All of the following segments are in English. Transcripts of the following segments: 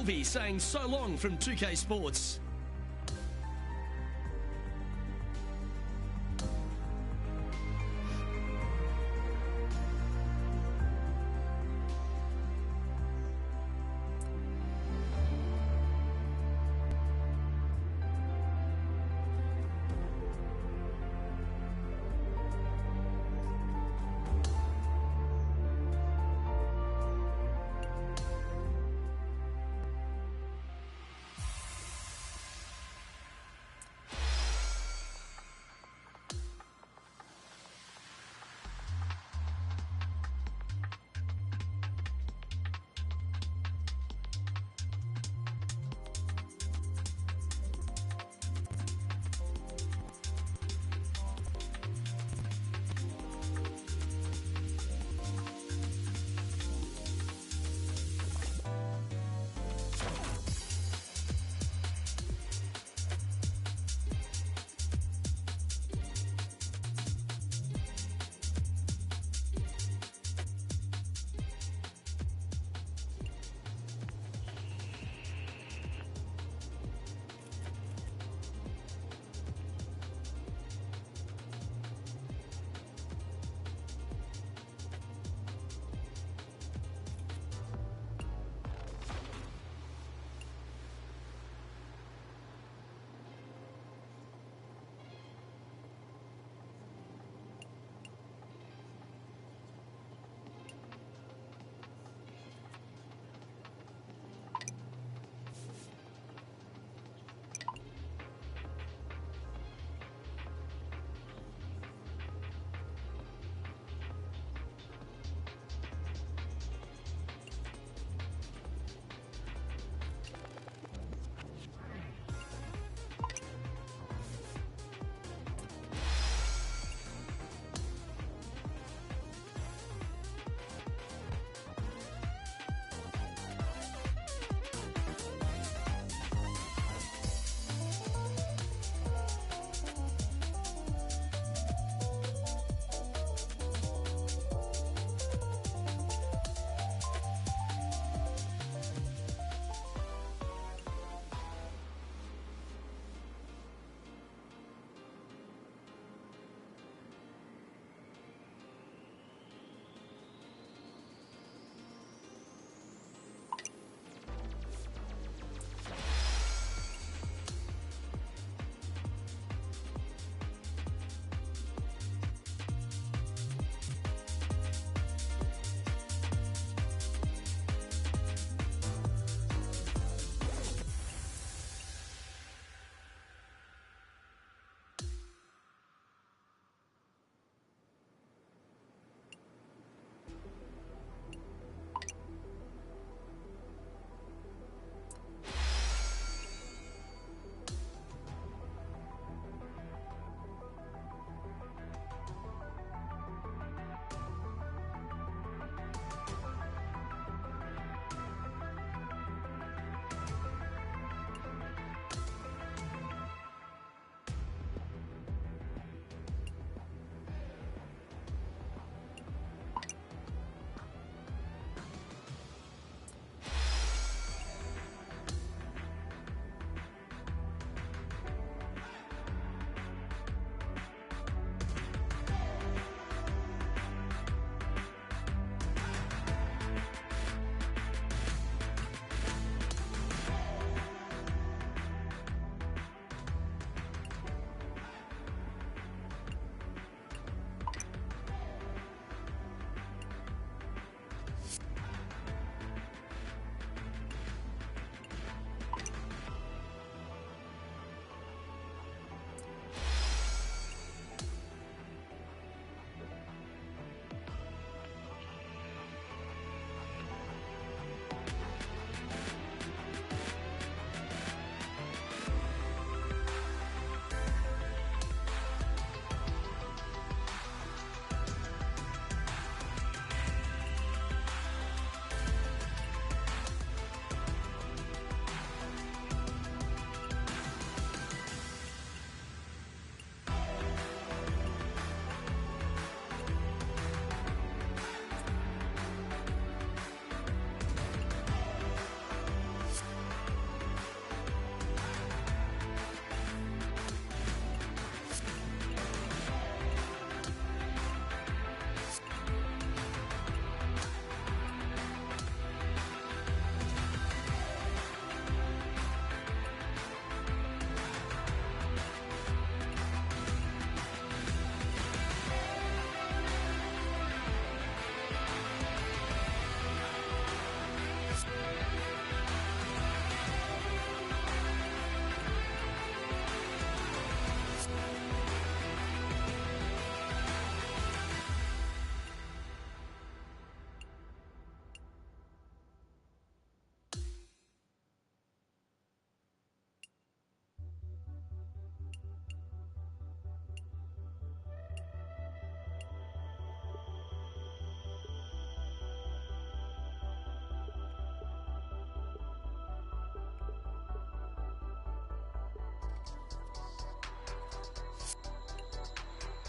Sylvie saying so long from 2K Sports.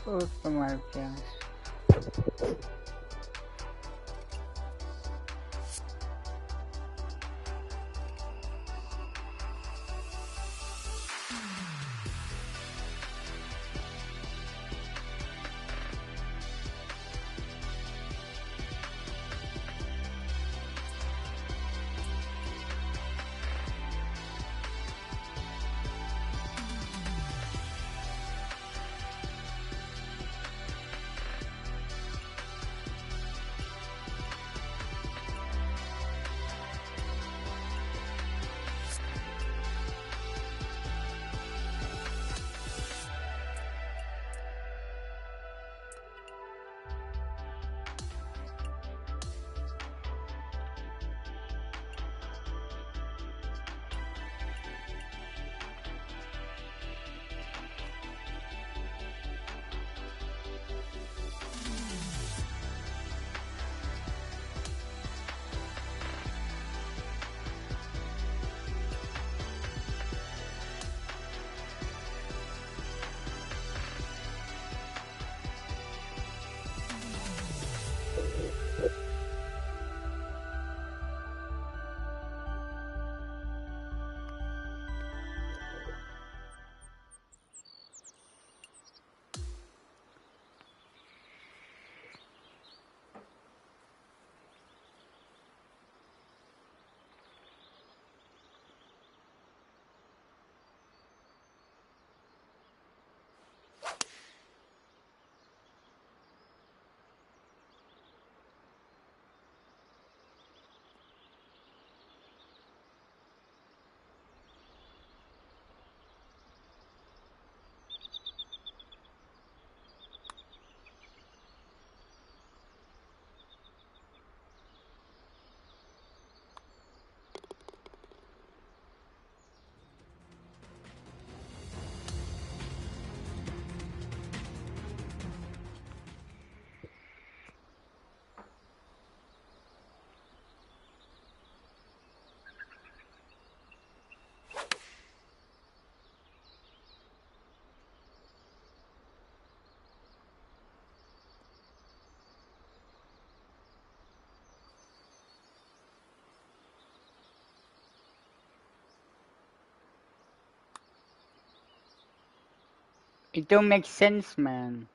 Justo marcial. It don't make sense, man.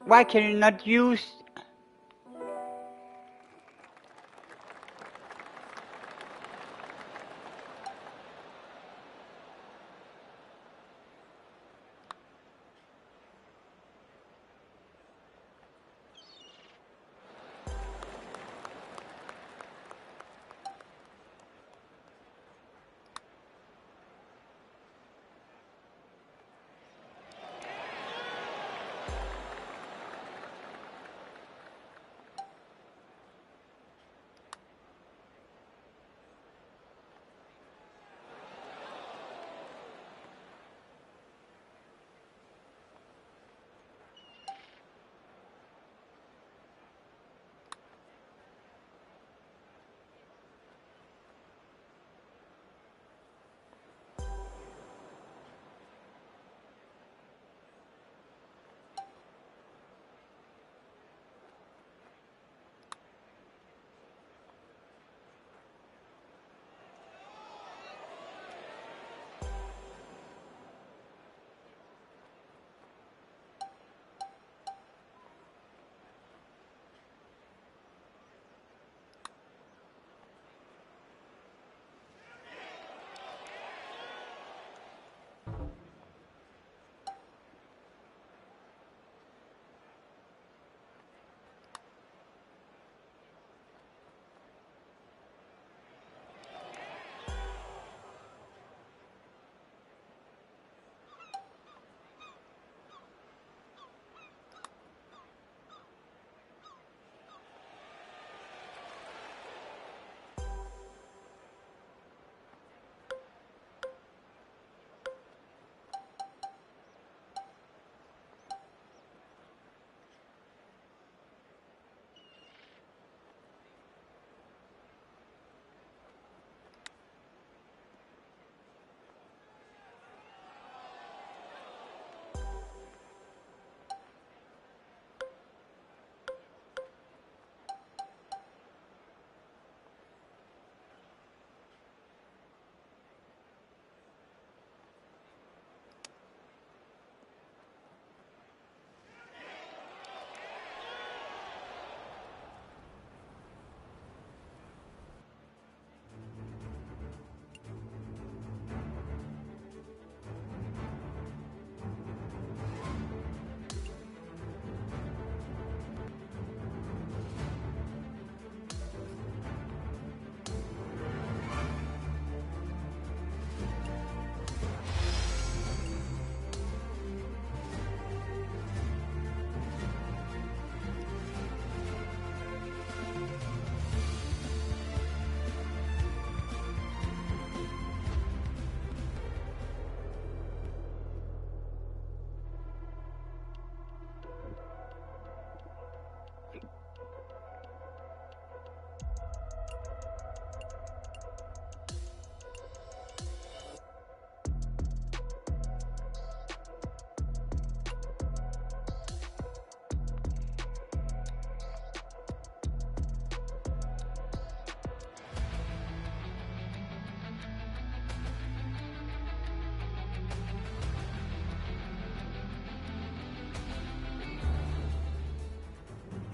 Why can you not use...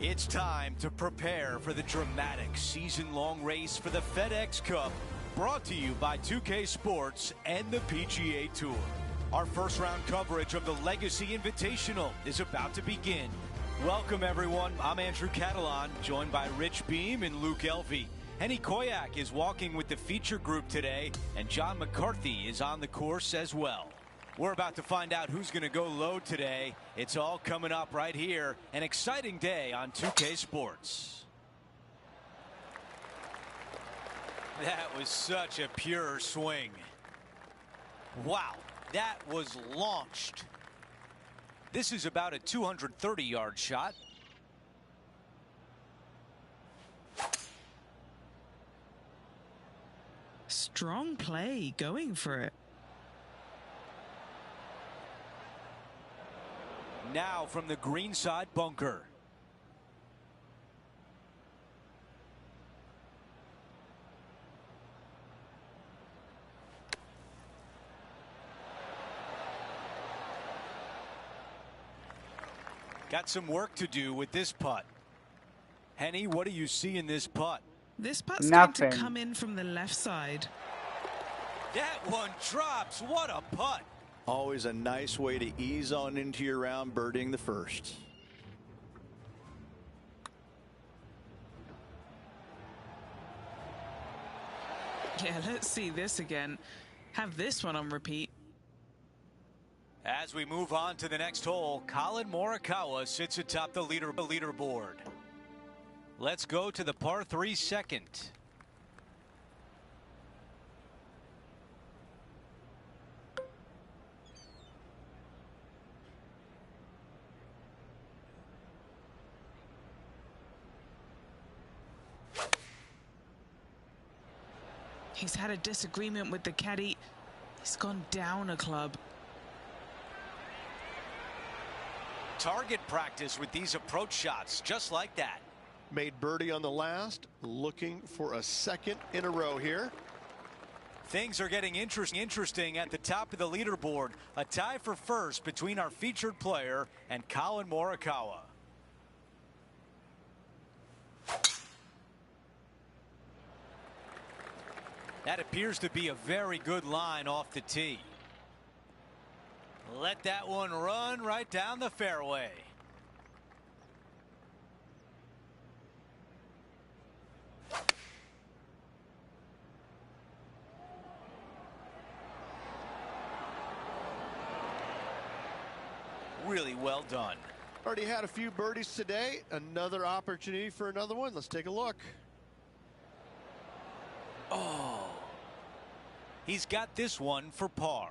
It's time to prepare for the dramatic season-long race for the FedEx Cup, brought to you by 2K Sports and the PGA Tour. Our first round coverage of the Legacy Invitational is about to begin. Welcome, everyone. I'm Andrew Catalan, joined by Rich Beam and Luke Elvey. Henny Koyak is walking with the feature group today, and John McCarthy is on the course as well. We're about to find out who's going to go low today. It's all coming up right here. An exciting day on 2K Sports. That was such a pure swing. Wow, that was launched. This is about a 230-yard shot. Strong play, going for it. Now from the greenside bunker. Got some work to do with this putt. Henny, what do you see in this putt? This putt's going to come in from the left side. That one drops. What a putt. Always a nice way to ease on into your round, birdieing the first. Yeah, let's see this again. Have this one on repeat. As we move on to the next hole, Colin Morikawa sits atop the leaderboard. Let's go to the par 3 second. He's had a disagreement with the caddy. He's gone down a club. Target practice with these approach shots, just like that. Made birdie on the last, looking for a second in a row here. Things are getting interesting at the top of the leaderboard. A tie for first between our featured player and Colin Morikawa. That appears to be a very good line off the tee. Let that one run right down the fairway. Really well done. Already had a few birdies today. Another opportunity for another one. Let's take a look. Oh, he's got this one for par.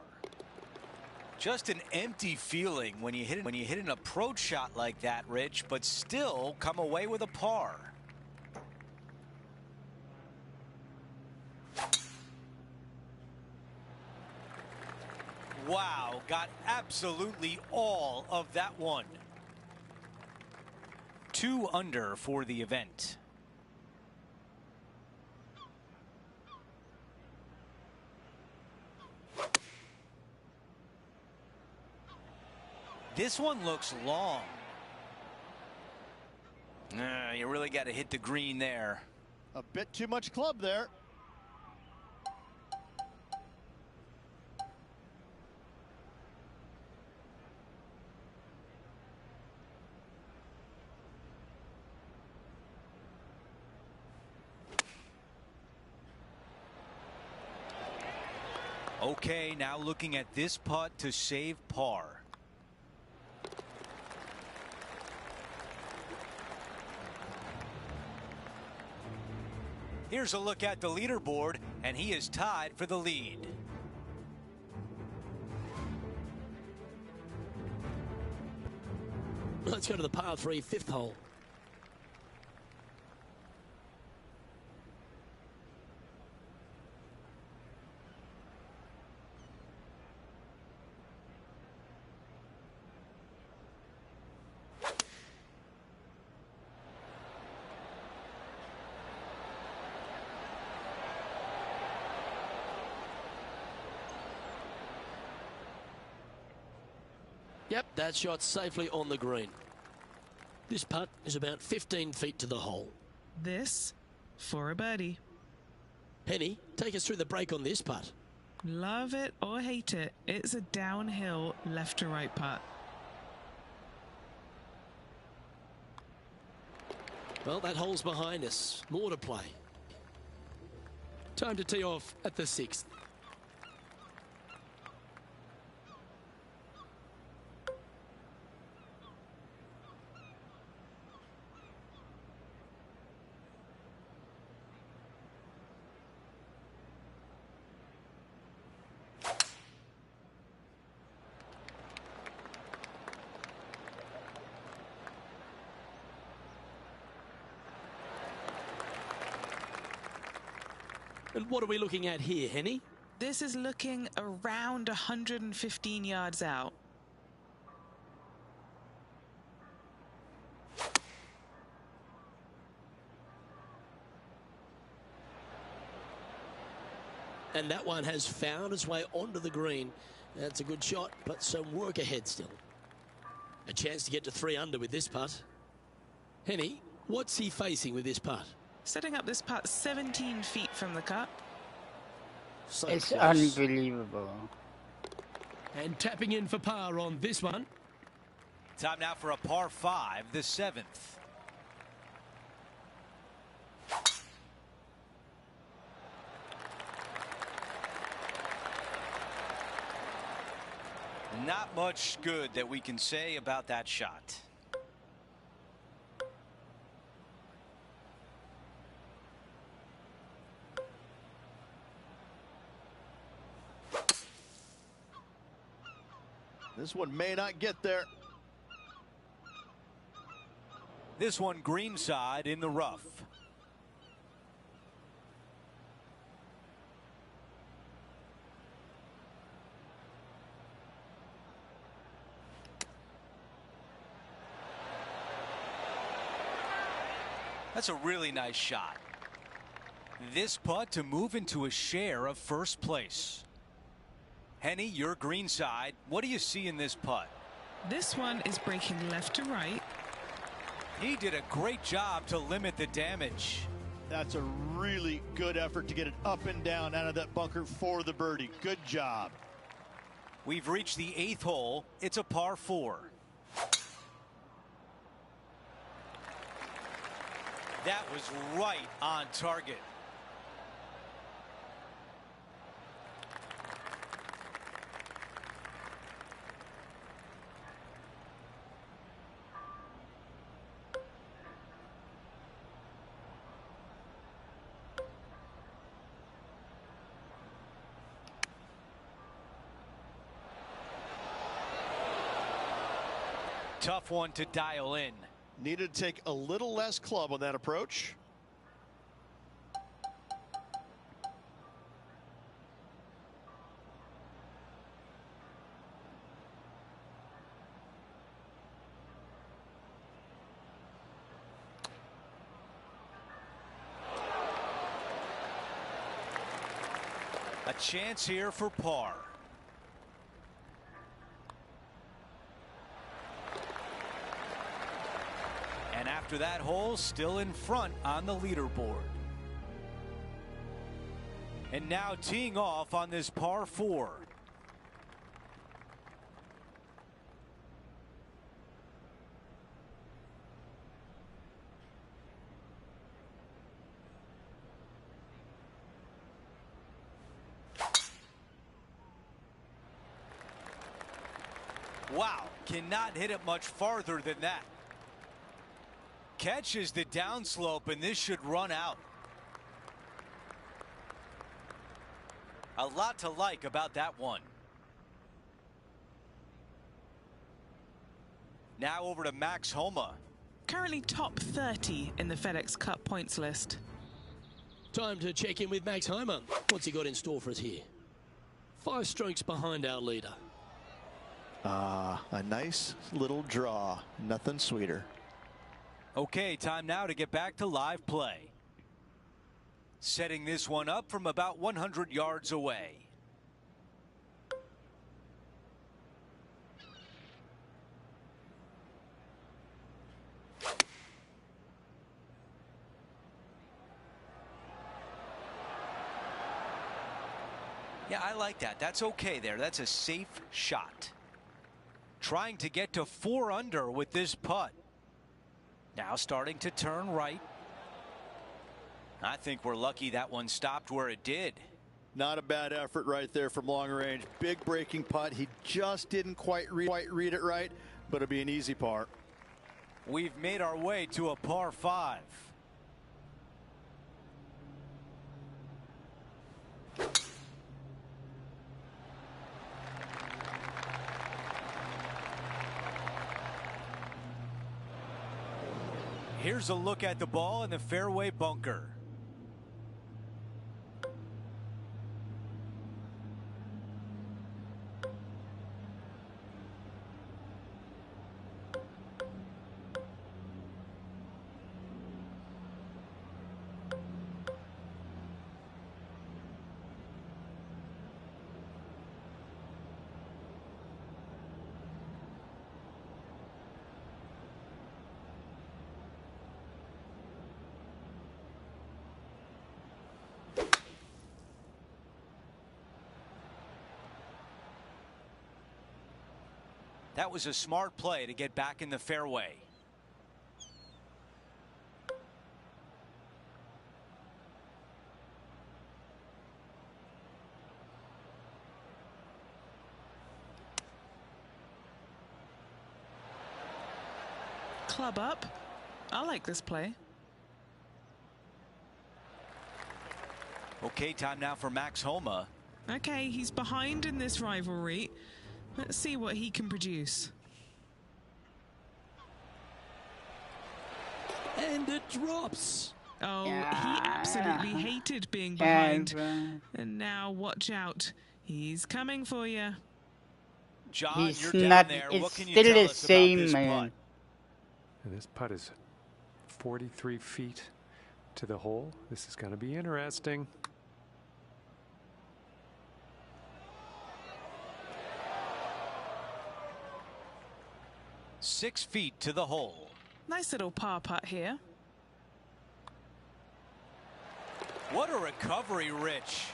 Just an empty feeling when you hit an approach shot like that, Rich, but still come away with a par. Wow, got absolutely all of that one. 2 under for the event. This one looks long. You really got to hit the green there. A bit too much club there. Okay, now looking at this putt to save par. Here's a look at the leaderboard, and he is tied for the lead. Let's go to the par 3 fifth hole. Yep, that shot safely on the green. This putt is about 15 feet to the hole. This for a birdie. Henny, take us through the break on this putt. Love it or hate it, it's a downhill left to right putt. Well, that hole's behind us. More to play. Time to tee off at the 6th. And what are we looking at here, Henny? This is looking around 115 yards out. And that one has found its way onto the green. That's a good shot, but some work ahead still. A chance to get to 3 under with this putt. Henny, what's he facing with this putt? Setting up this putt 17 feet from the cup. So It's close. unbelievable. And tapping in for par on this one. Time now for a par 5, the 7th. Not much good that we can say about that shot. This one may not get there. This one greenside in the rough. That's a really nice shot. This putt to move into a share of first place. Henny, your green side. What do you see in this putt? This one is breaking left to right. He did a great job to limit the damage. That's a really good effort to get it up and down out of that bunker for the birdie. Good job. We've reached the 8th hole. It's a par 4. That was right on target. Tough one to dial in. Needed to take a little less club on that approach. A chance here for par. And after that hole, still in front on the leaderboard. And now teeing off on this par 4. Wow, cannot hit it much farther than that. Catches the downslope, and this should run out. A lot to like about that one. Now over to Max Homa. Currently top 30 in the FedEx Cup points list. Time to check in with Max Homa. What's he got in store for us here? 5 strokes behind our leader. A nice little draw. Nothing sweeter. Okay, time now to get back to live play. Setting this one up from about 100 yards away. Yeah, I like that. That's okay there. That's a safe shot. Trying to get to 4 under with this putt. Now starting to turn right. I think we're lucky that one stopped where it did. Not a bad effort right there from long range. Big breaking putt. He just didn't quite read it right, but it'll be an easy par. We've made our way to a par 5. Here's a look at the ball in the fairway bunker. That was a smart play to get back in the fairway. Club up. I like this play. Okay, time now for Max Homa. Okay, he's behind in this rivalry. Let's see what he can produce. And it drops. Oh, Yeah. he absolutely hated being behind. And now watch out. He's coming for you. John, He's you're not. down there. It's What can you still tell the us about same, this man. putt? And this putt is 43 feet to the hole. This is going to be interesting. Six feet to the hole. Nice little par putt here. What a recovery, Rich.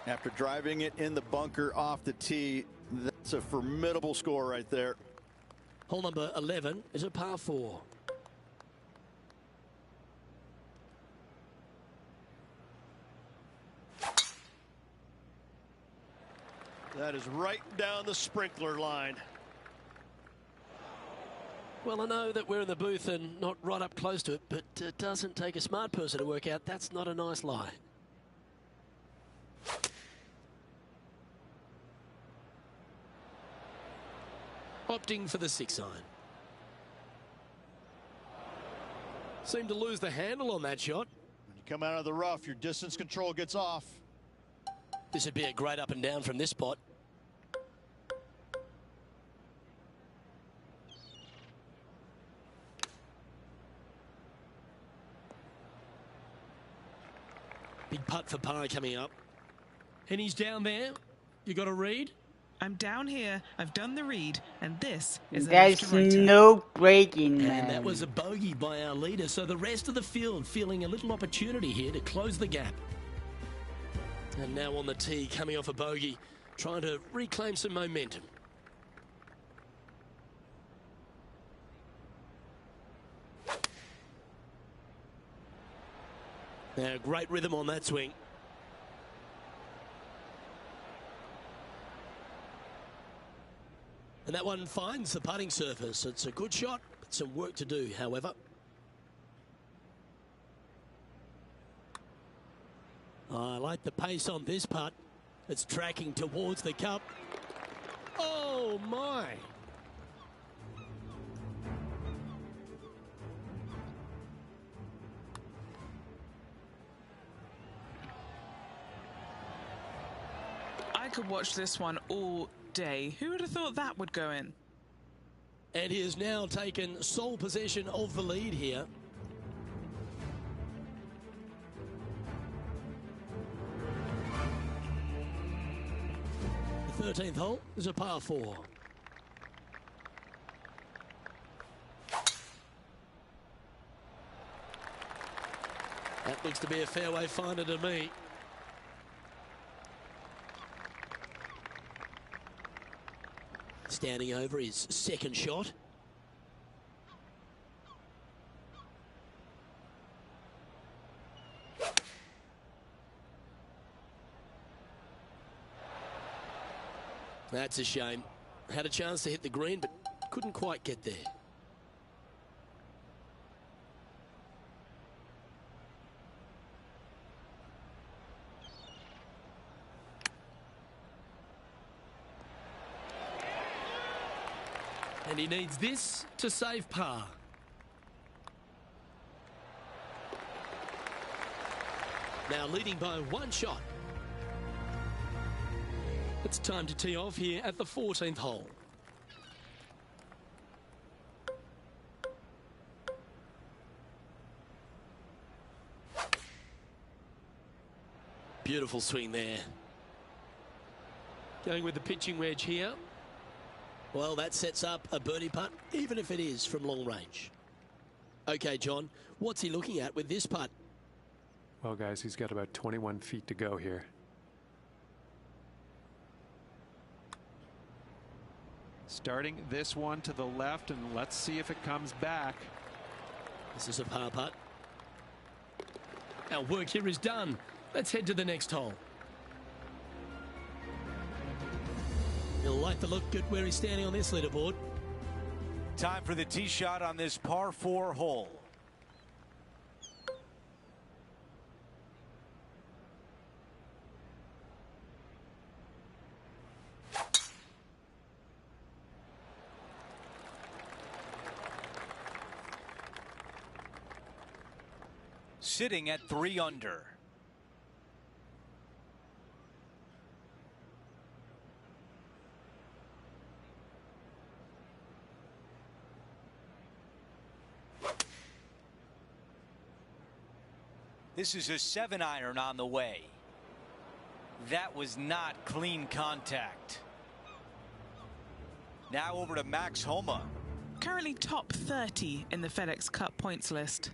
After driving it in the bunker off the tee, that's a formidable score right there. Hole number 11 is a par 4. That is right down the sprinkler line. Well, I know that we're in the booth and not right up close to it, but it doesn't take a smart person to work out that's not a nice lie. Opting for the 6 iron. Seemed to lose the handle on that shot. When you come out of the rough, your distance control gets off. This would be a great up and down from this spot. Big putt for par coming up. And he's down there. You got a read? I'm down here. I've done the read, and this is a There's left-to-righter. no breaking, man. And that was a bogey by our leader, so the rest of the field feeling a little opportunity here to close the gap. And now on the tee, coming off a bogey, trying to reclaim some momentum. Now, great rhythm on that swing. And that one finds the putting surface. It's a good shot, but some work to do, however. I like the pace on this putt. It's tracking towards the cup. Oh, my. I could watch this one all day. Who would have thought that would go in? And he has now taken sole possession of the lead here. The 13th hole is a par 4. That looks to be a fairway finder to me. Standing over his second shot. That's a shame. Had a chance to hit the green, but couldn't quite get there. And he needs this to save par. Now leading by one shot. It's time to tee off here at the 14th hole. Beautiful swing there. Going with the pitching wedge here. Well, that sets up a birdie putt, even if it is from long range. Okay, John, what's he looking at with this putt? Well, guys, he's got about 21 feet to go here. Starting this one to the left, and let's see if it comes back. This is a par putt. Our work here is done. Let's head to the next hole. You'll like the look good where he's standing on this leaderboard. Time for the tee shot on this par 4 hole. Sitting at 3 under. This is a 7-iron on the way. That was not clean contact. Now over to Max Homa. Currently top 30 in the FedEx Cup points list.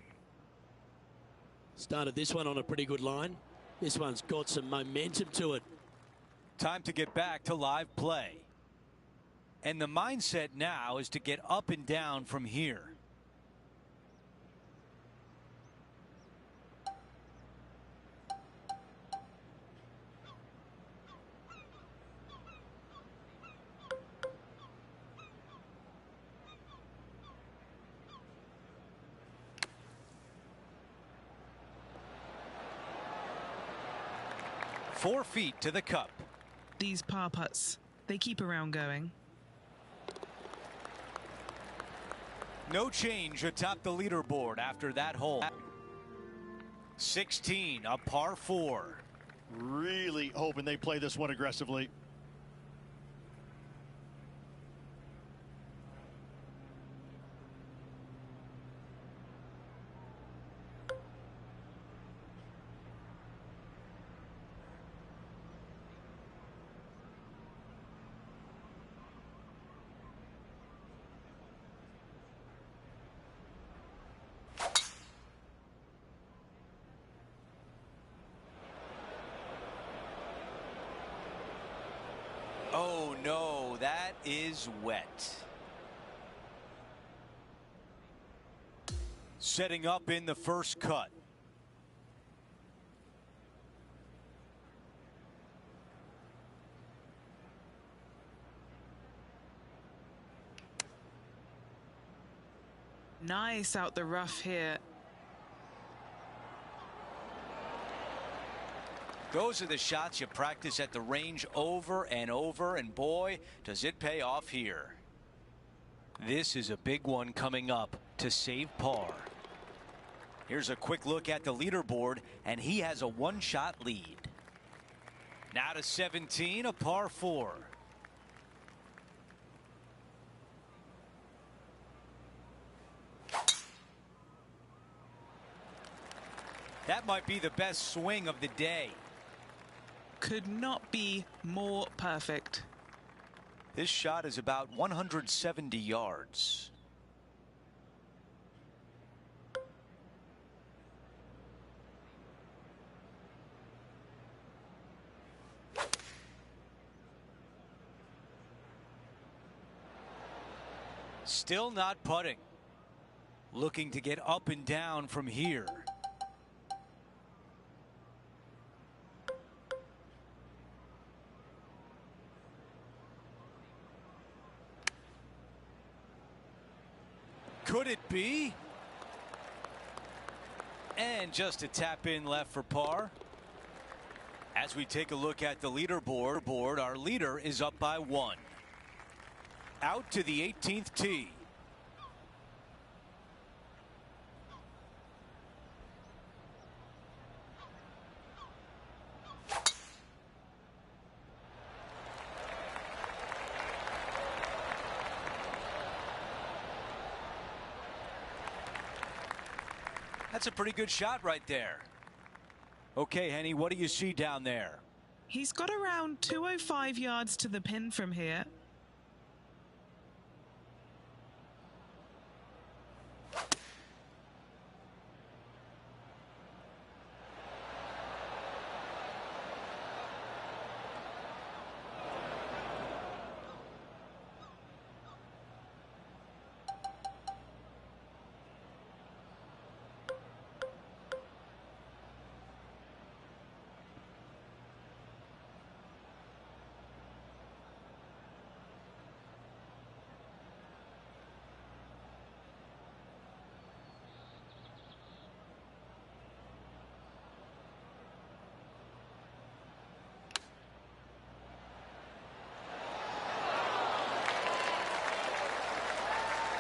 Started this one on a pretty good line. This one's got some momentum to it. Time to get back to live play. And the mindset now is to get up and down from here. Four feet to the cup. These par putts, they keep around going. No change atop the leaderboard after that hole. 16, a par 4. Really hoping they play this one aggressively. Oh no, that is wet. Setting up in the first cut. Nice out the rough here. Those are the shots you practice at the range over and over, and boy, does it pay off here. This is a big one coming up to save par. Here's a quick look at the leaderboard, and he has a one-shot lead. Now to 17, a par 4. That might be the best swing of the day. Could not be more perfect. This shot is about 170 yards. Still not putting. Looking to get up and down from here. Could it be? And just a tap in left for par. As we take a look at the leaderboard, our leader is up by 1. Out to the 18th tee. That's a pretty good shot right there. Okay, Henny, what do you see down there? He's got around 205 yards to the pin from here.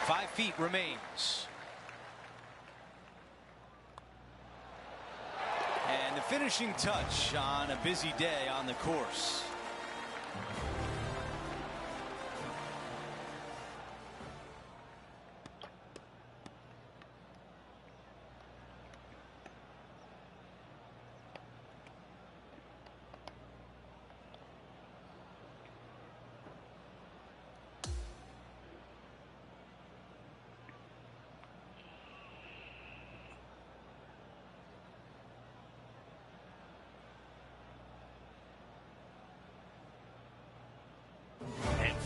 5 feet remains. And the finishing touch on a busy day on the course.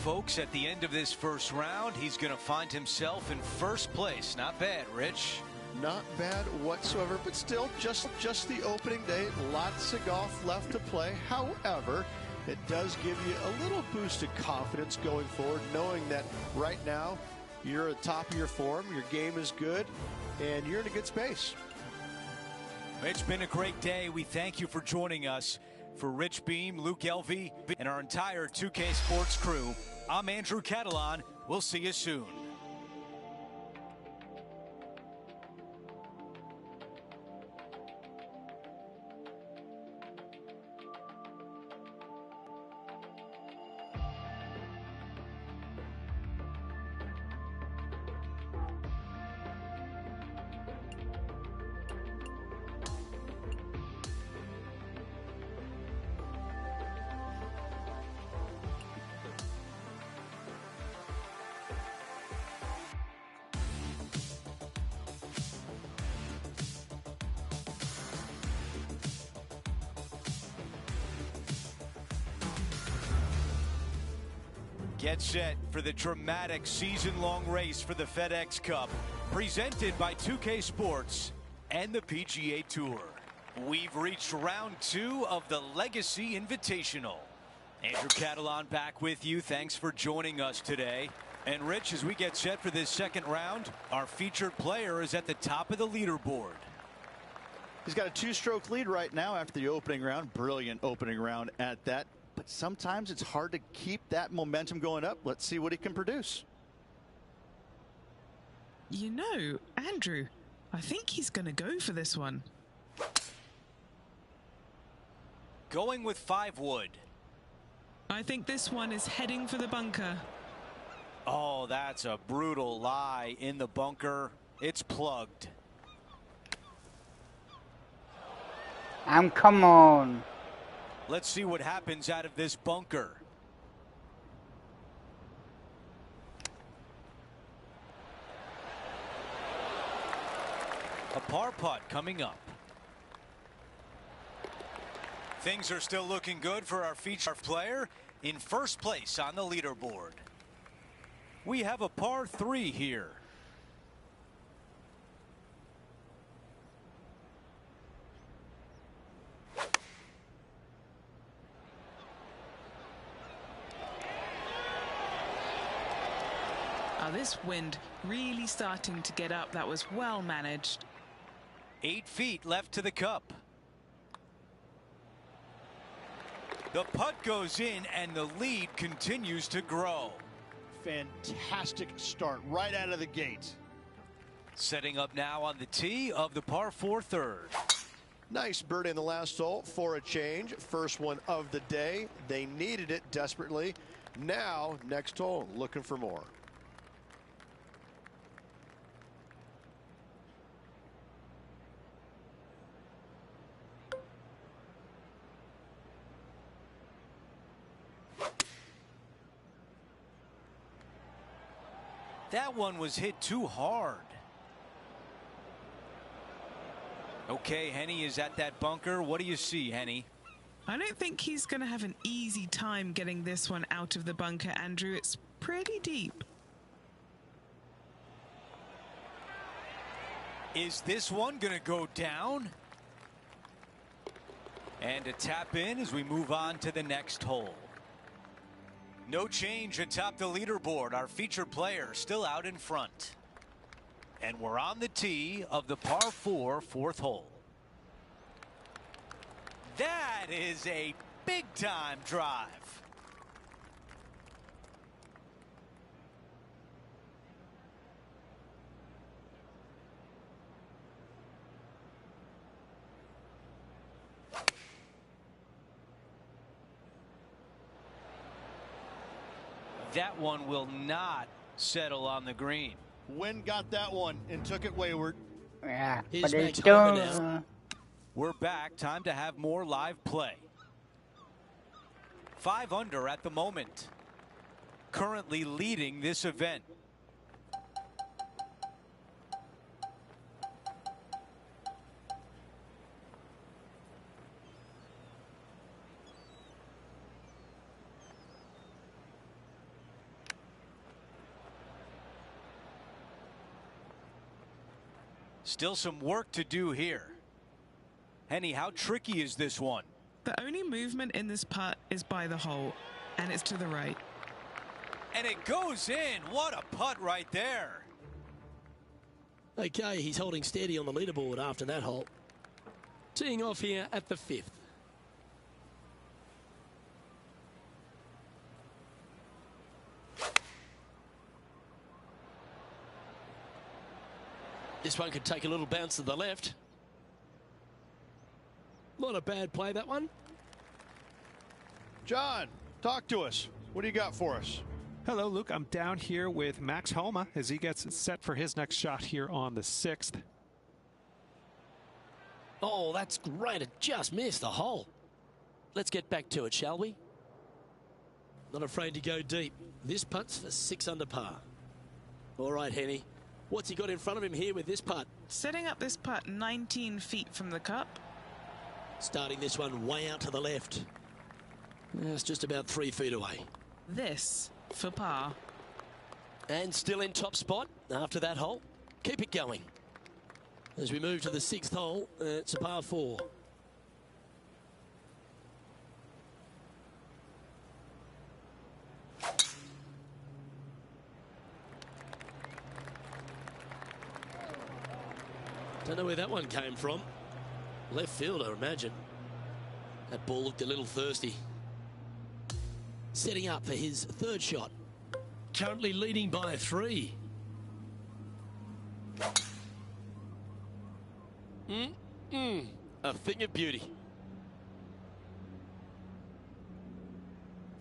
Folks, at the end of this first round, he's going to find himself in first place. Not bad, Rich. Not bad whatsoever, but still just the opening day. Lots of golf left to play. However, it does give you a little boost of confidence going forward, knowing that right now you're at the top of your form, your game is good, and you're in a good space. It's been a great day. We thank you for joining us. For Rich Beam, Luke Elvey, and our entire 2K Sports crew, I'm Andrew Catalan. We'll see you soon. Get set for the dramatic season-long race for the FedEx Cup, presented by 2K Sports and the PGA Tour. We've reached round 2 of the Legacy Invitational. Andrew Catalan back with you. Thanks for joining us today. And Rich, as we get set for this second round, our featured player is at the top of the leaderboard. He's got a 2-stroke lead right now after the opening round. Brilliant opening round at that. But sometimes it's hard to keep that momentum going up. Let's see what he can produce. You know, Andrew, I think he's going to go for this one. Going with 5 wood. I think this one is heading for the bunker. Oh, that's a brutal lie in the bunker. It's plugged. Come on. Let's see what happens out of this bunker. A par putt coming up. Things are still looking good for our featured player in first place on the leaderboard. We have a par 3 here. This wind really starting to get up. That was well managed. 8 feet left to the cup. The putt goes in and the lead continues to grow. Fantastic start right out of the gate. Setting up now on the tee of the par 4 third. Nice birdie in the last hole for a change. First one of the day. They needed it desperately. Now, next hole, looking for more. That one was hit too hard. Okay, Henny is at that bunker. What do you see, Henny? I don't think he's going to have an easy time getting this one out of the bunker, Andrew. It's pretty deep. Is this one going to go down? And a tap in as we move on to the next hole. No change atop the leaderboard. Our featured player still out in front. And we're on the tee of the par 4 fourth hole. That is a big time drive. That one will not settle on the green. Wind got that one and took it wayward. Yeah, Here's but Max it's Homer still. now. We're back. Time to have more live play. 5 under at the moment. Currently leading this event. Still some work to do here. Henny, how tricky is this one? The only movement in this putt is by the hole, and it's to the right. And it goes in. What a putt right there. Okay, he's holding steady on the leaderboard after that hole. Teeing off here at the 5th. This one could take a little bounce to the left. Not a bad play, that one. John, talk to us. What do you got for us? Hello, Luke. I'm down here with Max Homa as he gets set for his next shot here on the 6th. Oh, that's great. It just missed the hole. Let's get back to it, shall we? Not afraid to go deep. This putt's for 6 under par. All right, Henny. What's he got in front of him here with this putt? Setting up this putt 19 feet from the cup. Starting this one way out to the left. It's just about 3 feet away. This for par. And still in top spot after that hole. Keep it going. As we move to the 6th hole, it's a par 4. Don't know where that one came from. Left field, I imagine. That ball looked a little thirsty. Setting up for his 3rd shot. Currently leading by 3. A thing of beauty.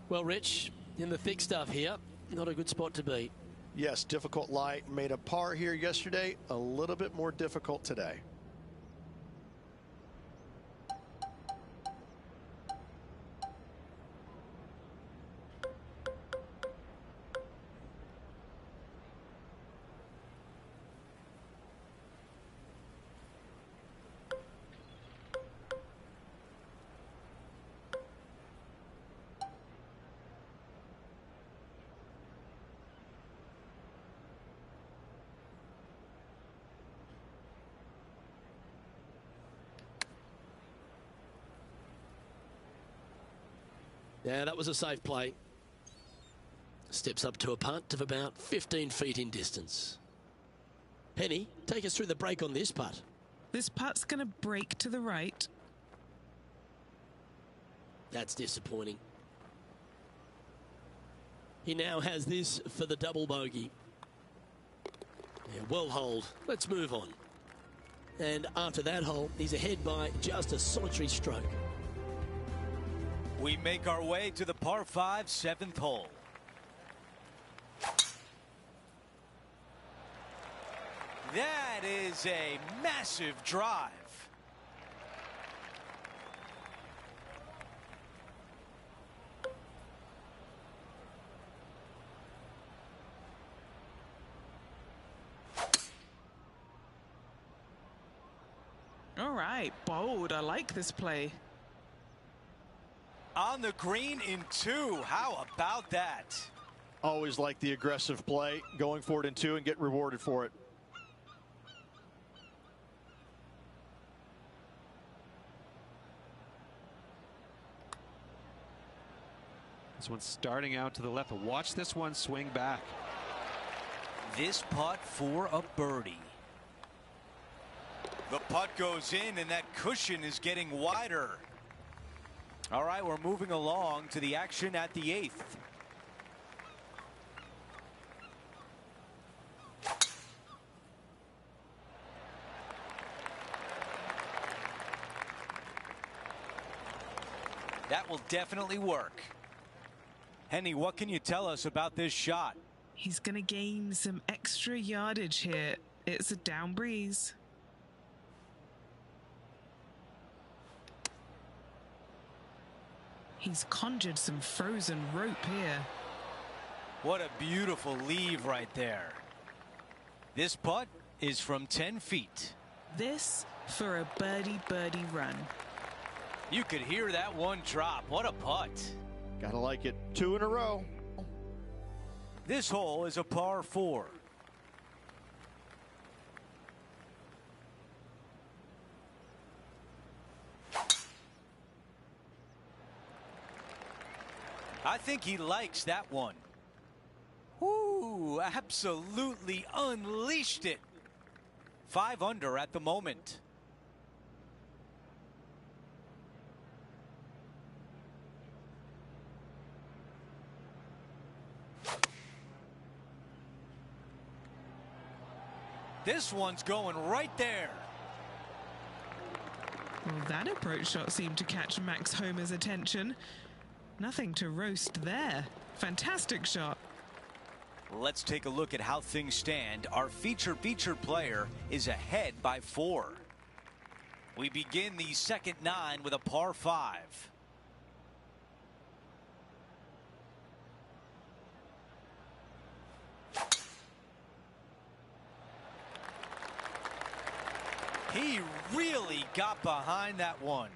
Well, Rich, in the thick stuff here, not a good spot to be. Yes, difficult lie. Made a par here yesterday. A little bit more difficult today. Yeah, that was a safe play. Steps up to a putt of about 15 feet in distance. Penny, take us through the break on this putt. This putt's going to break to the right. That's disappointing. He now has this for the double bogey. Yeah, well holed. Let's move on. And after that hole, he's ahead by just a solitary stroke. We make our way to the par 5 7th hole. That is a massive drive. All right, bold. I like this play. On the green in 2. How about that? Always like the aggressive play, going for it in 2 and get rewarded for it. This one's starting out to the left. Watch this one swing back. This putt for a birdie. The putt goes in and that cushion is getting wider. All right, we're moving along to the action at the 8th. That will definitely work. Henny, what can you tell us about this shot? He's going to gain some extra yardage here. It's a down breeze. He's conjured some frozen rope here. What a beautiful leave right there. This putt is from 10 feet. This for a birdie run. You could hear that one drop. What a putt. Gotta like it. 2 in a row. This hole is a par 4. I think he likes that one. Ooh, absolutely unleashed it. 5 under at the moment. This one's going right there. Well, that approach shot seemed to catch Max Homer's attention. Nothing to roast there. Fantastic shot. Let's take a look at how things stand. Our featured player is ahead by 4. We begin the second 9 with a par 5. He really got behind that one.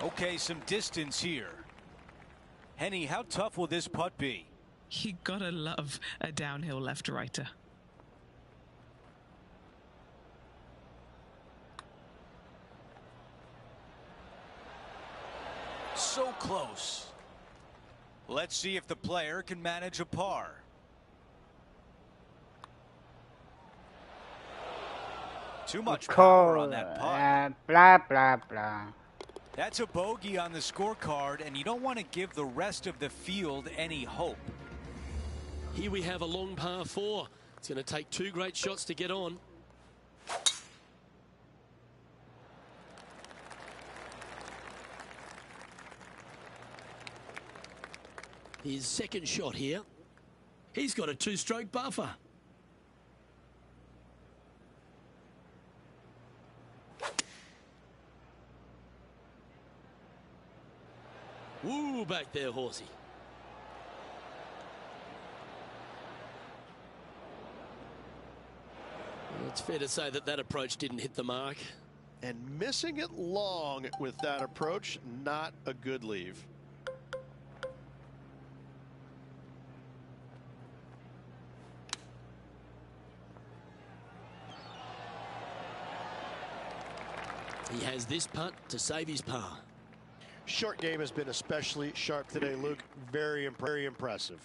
Okay, some distance here. Henny, how tough will this putt be? You gotta love a downhill left-righter. So close. Let's see if the player can manage a par. Too much power on that putt. Blah, blah, blah. That's a bogey on the scorecard, and you don't want to give the rest of the field any hope. Here we have a long par 4. It's going to take 2 great shots to get on. His second shot here. He's got a 2-stroke buffer. Woo, back there, horsey. Well, it's fair to say that that approach didn't hit the mark. And missing it long with that approach, not a good leave. He has this putt to save his par. Short game has been especially sharp today, Luke. Very impressive.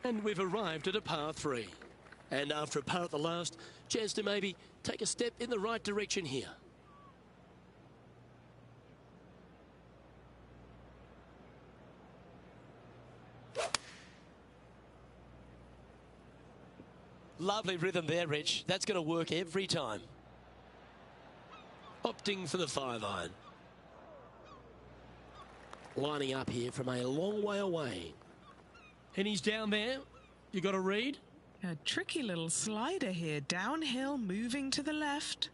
And we've arrived at a par 3. And after a par at the last, chance to maybe take a step in the right direction here. Lovely rhythm there, Rich. That's going to work every time. Opting for the 5-iron. Lining up here from a long way away. And he's down there. You got a read? A tricky little slider here. Downhill, moving to the left.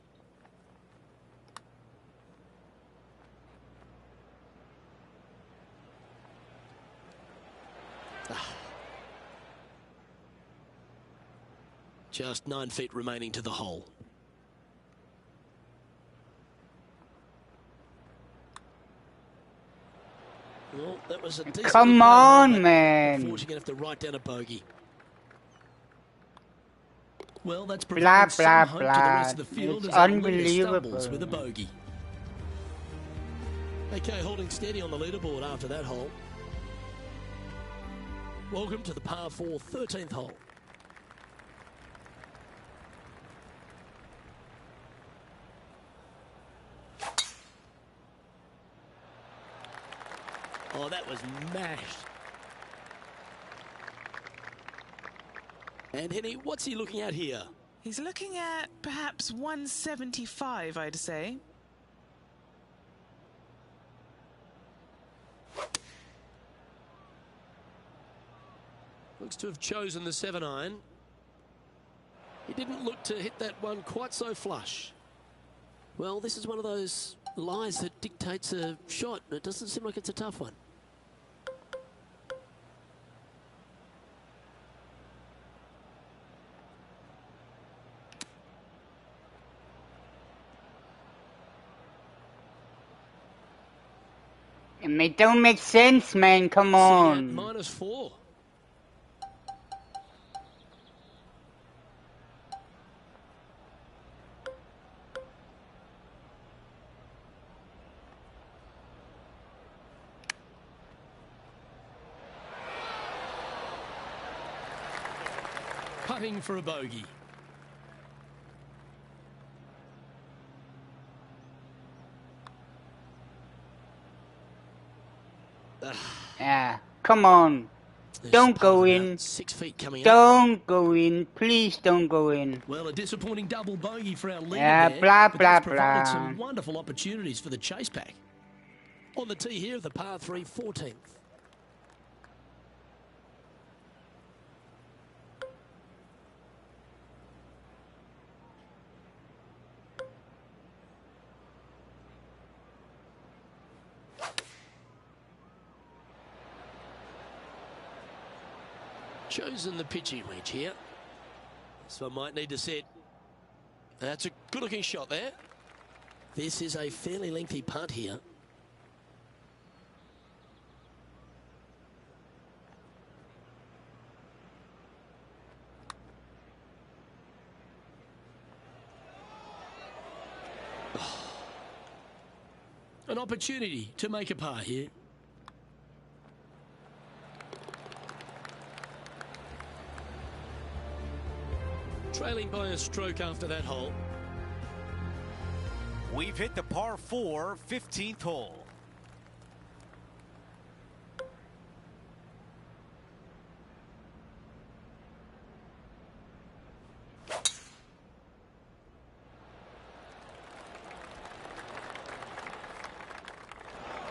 Just 9 feet remaining to the hole. Well, that was a decent. Come on, man. Unfortunately, going to have to write down a bogey. Well, that's Blah, providing some blah, hope to the rest of the blah. field It's as their leader unbelievable. stumbles with a bogey. Okay, holding steady on the leaderboard after that hole. Welcome to the par 4 13th hole. Oh, that was mashed. And Henny, what's he looking at here? He's looking at perhaps 175, I'd say. Looks to have chosen the 7-iron. He didn't look to hit that one quite so flush. Well, this is one of those lies that dictates a shot, and it doesn't seem like it's a tough one. It don't make sense, man. Come on. -4. Putting for a bogey. Yeah, come on. Don't go in. 6 feet coming up. Don't go in. Please don't go in. Well, a disappointing double bogey for our leader Yeah, there, blah, but that's blah, provided blah. some wonderful opportunities for the chase pack. On the tee here, the par 3 14th. Chosen the pitching wedge here. So I might need to set. That's a good looking shot there. This is a fairly lengthy putt here. An opportunity to make a par here. Trailing by a stroke after that hole. We've hit the par 4 15th hole.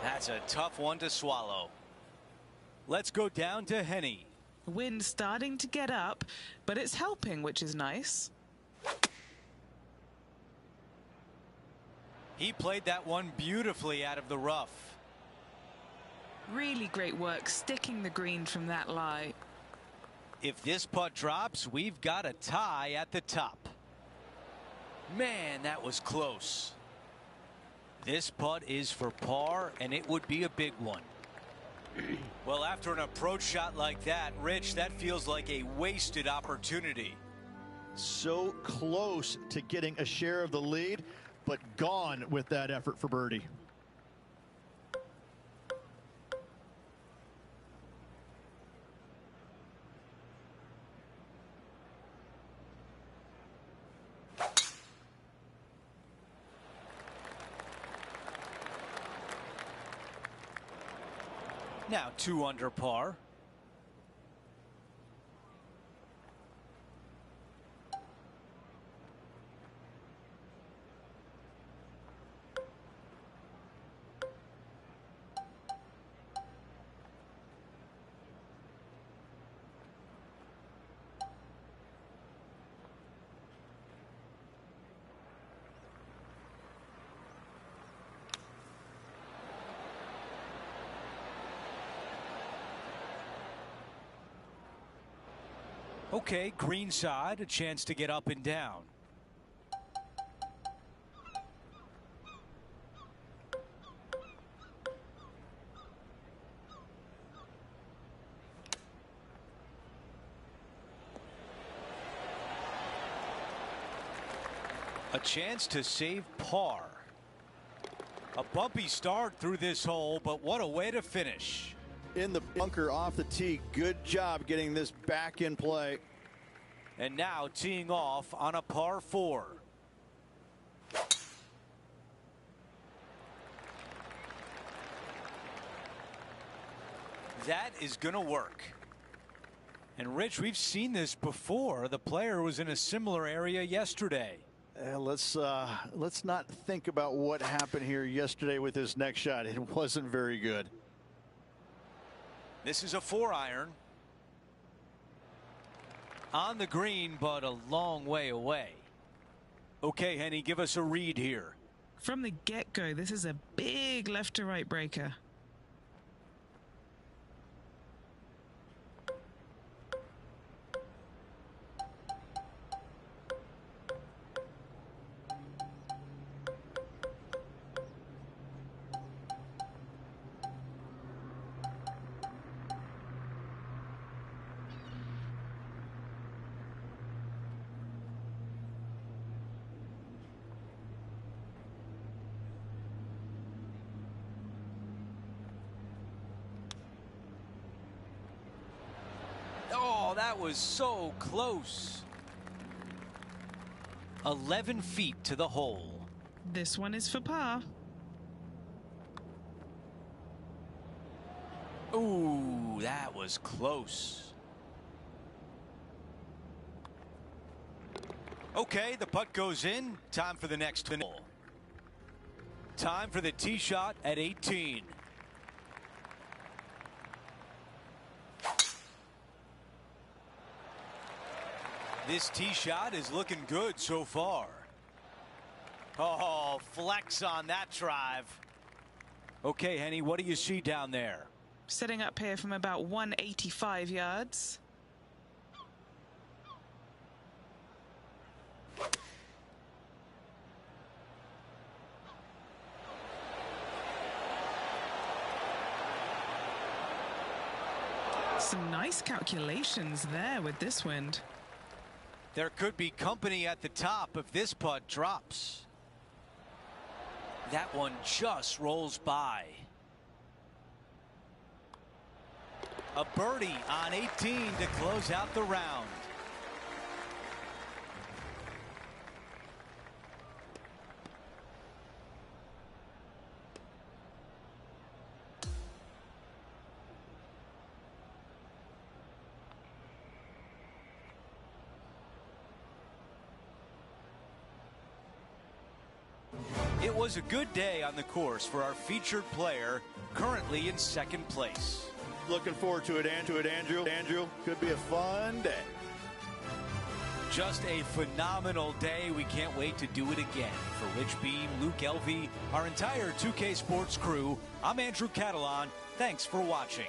That's a tough one to swallow. Let's go down to Henny. The wind's starting to get up, but it's helping, which is nice. He played that one beautifully out of the rough. Really great work sticking the green from that lie. If this putt drops, we've got a tie at the top. Man, that was close. This putt is for par, and it would be a big one. Well, after an approach shot like that, Rich, that feels like a wasted opportunity. So close to getting a share of the lead, but gone with that effort for birdie. Now 2 under par. Okay, green side, a chance to get up and down. A chance to save par. A bumpy start through this hole, but what a way to finish. In the bunker off the tee. Good job getting this back in play. And now teeing off on a par 4. That is going to work. And Rich, we've seen this before. The player was in a similar area yesterday. Let's not think about what happened here yesterday with this next shot. It wasn't very good. This is a 4-iron. On the green, but a long way away. Okay, Henny, give us a read here. From the get-go, this is a big left to right breaker. Oh, that was so close. 11 feet to the hole. This one is for par. Ooh, that was close. Okay, the putt goes in. Time for the next hole. Time for the tee shot at 18. This tee shot is looking good so far. Oh, flex on that drive. Okay, Henny, what do you see down there? Setting up here from about 185 yards. Some nice calculations there with this wind. There could be company at the top if this putt drops. That one just rolls by. A birdie on 18 to close out the round. It was a good day on the course for our featured player, currently in second place. Looking forward to it, Andrew. Andrew, could be a fun day. Just a phenomenal day. We can't wait to do it again. For Rich Beam, Luke Elvey, our entire 2K Sports crew, I'm Andrew Catalan. Thanks for watching.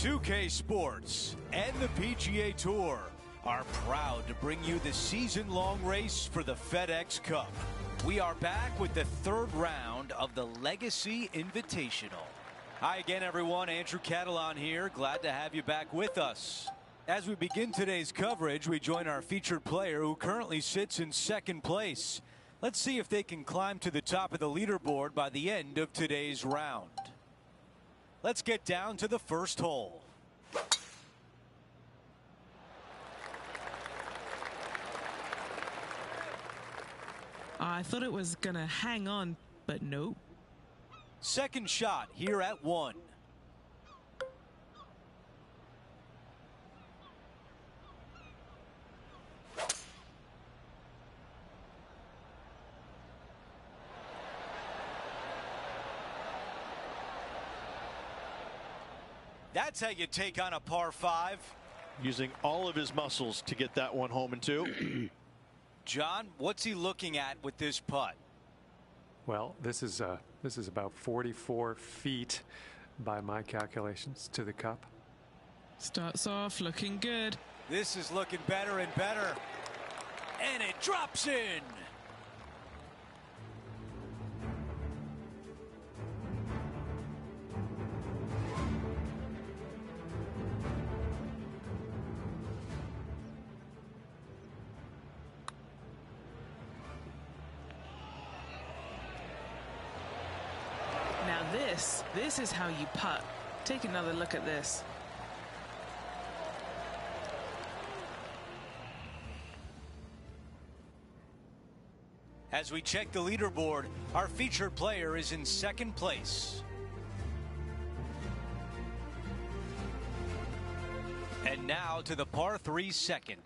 2K Sports and the PGA Tour are proud to bring you the season-long race for the FedEx Cup. We are back with the third round of the Legacy Invitational. Hi again, everyone. Andrew Catalan here. Glad to have you back with us. As we begin today's coverage, we join our featured player who currently sits in second place. Let's see if they can climb to the top of the leaderboard by the end of today's round. Let's get down to the first hole. I thought it was going to hang on, but nope. Second shot here at 1. That's how you take on a par 5. Using all of his muscles to get that one home in 2. John, what's he looking at with this putt? Well, this is about 44 feet by my calculations to the cup. Starts off looking good. This is looking better and better. And it drops in. Now this is how you putt. Take another look at this. As we check the leaderboard, our featured player is in second place. And now to the par 3 second.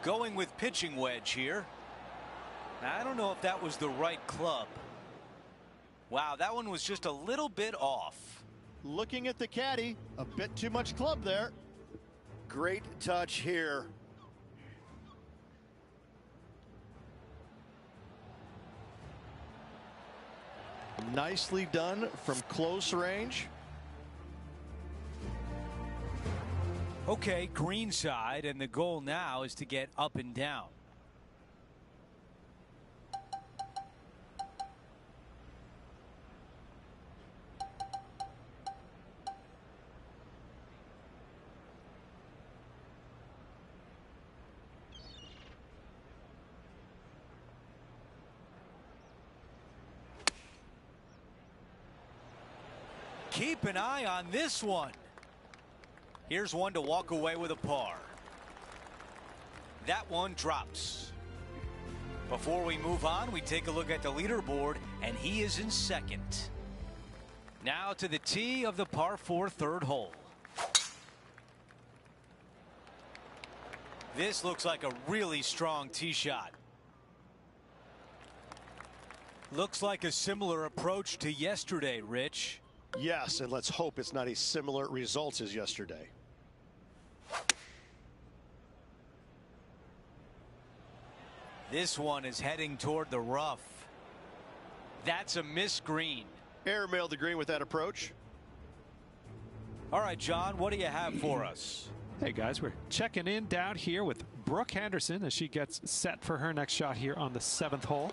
Going with pitching wedge here. I don't know if that was the right club. Wow, that one was just a little bit off. Looking at the caddy, a bit too much club there. Great touch here. Nicely done from close range. Okay, green side, and the goal now is to get up and down. Keep an eye on this one. Here's one to walk away with a par. That one drops. Before we move on, we take a look at the leaderboard, and he is in second. Now to the tee of the par 4 third hole. This looks like a really strong tee shot. Looks like a similar approach to yesterday, Rich. Yes, and let's hope it's not a similar result as yesterday. This one is heading toward the rough. That's a missed green. Airmailed the green with that approach. All right, John, what do you have for us? Hey guys, we're checking in down here with Brooke Henderson as she gets set for her next shot here on the 7th hole.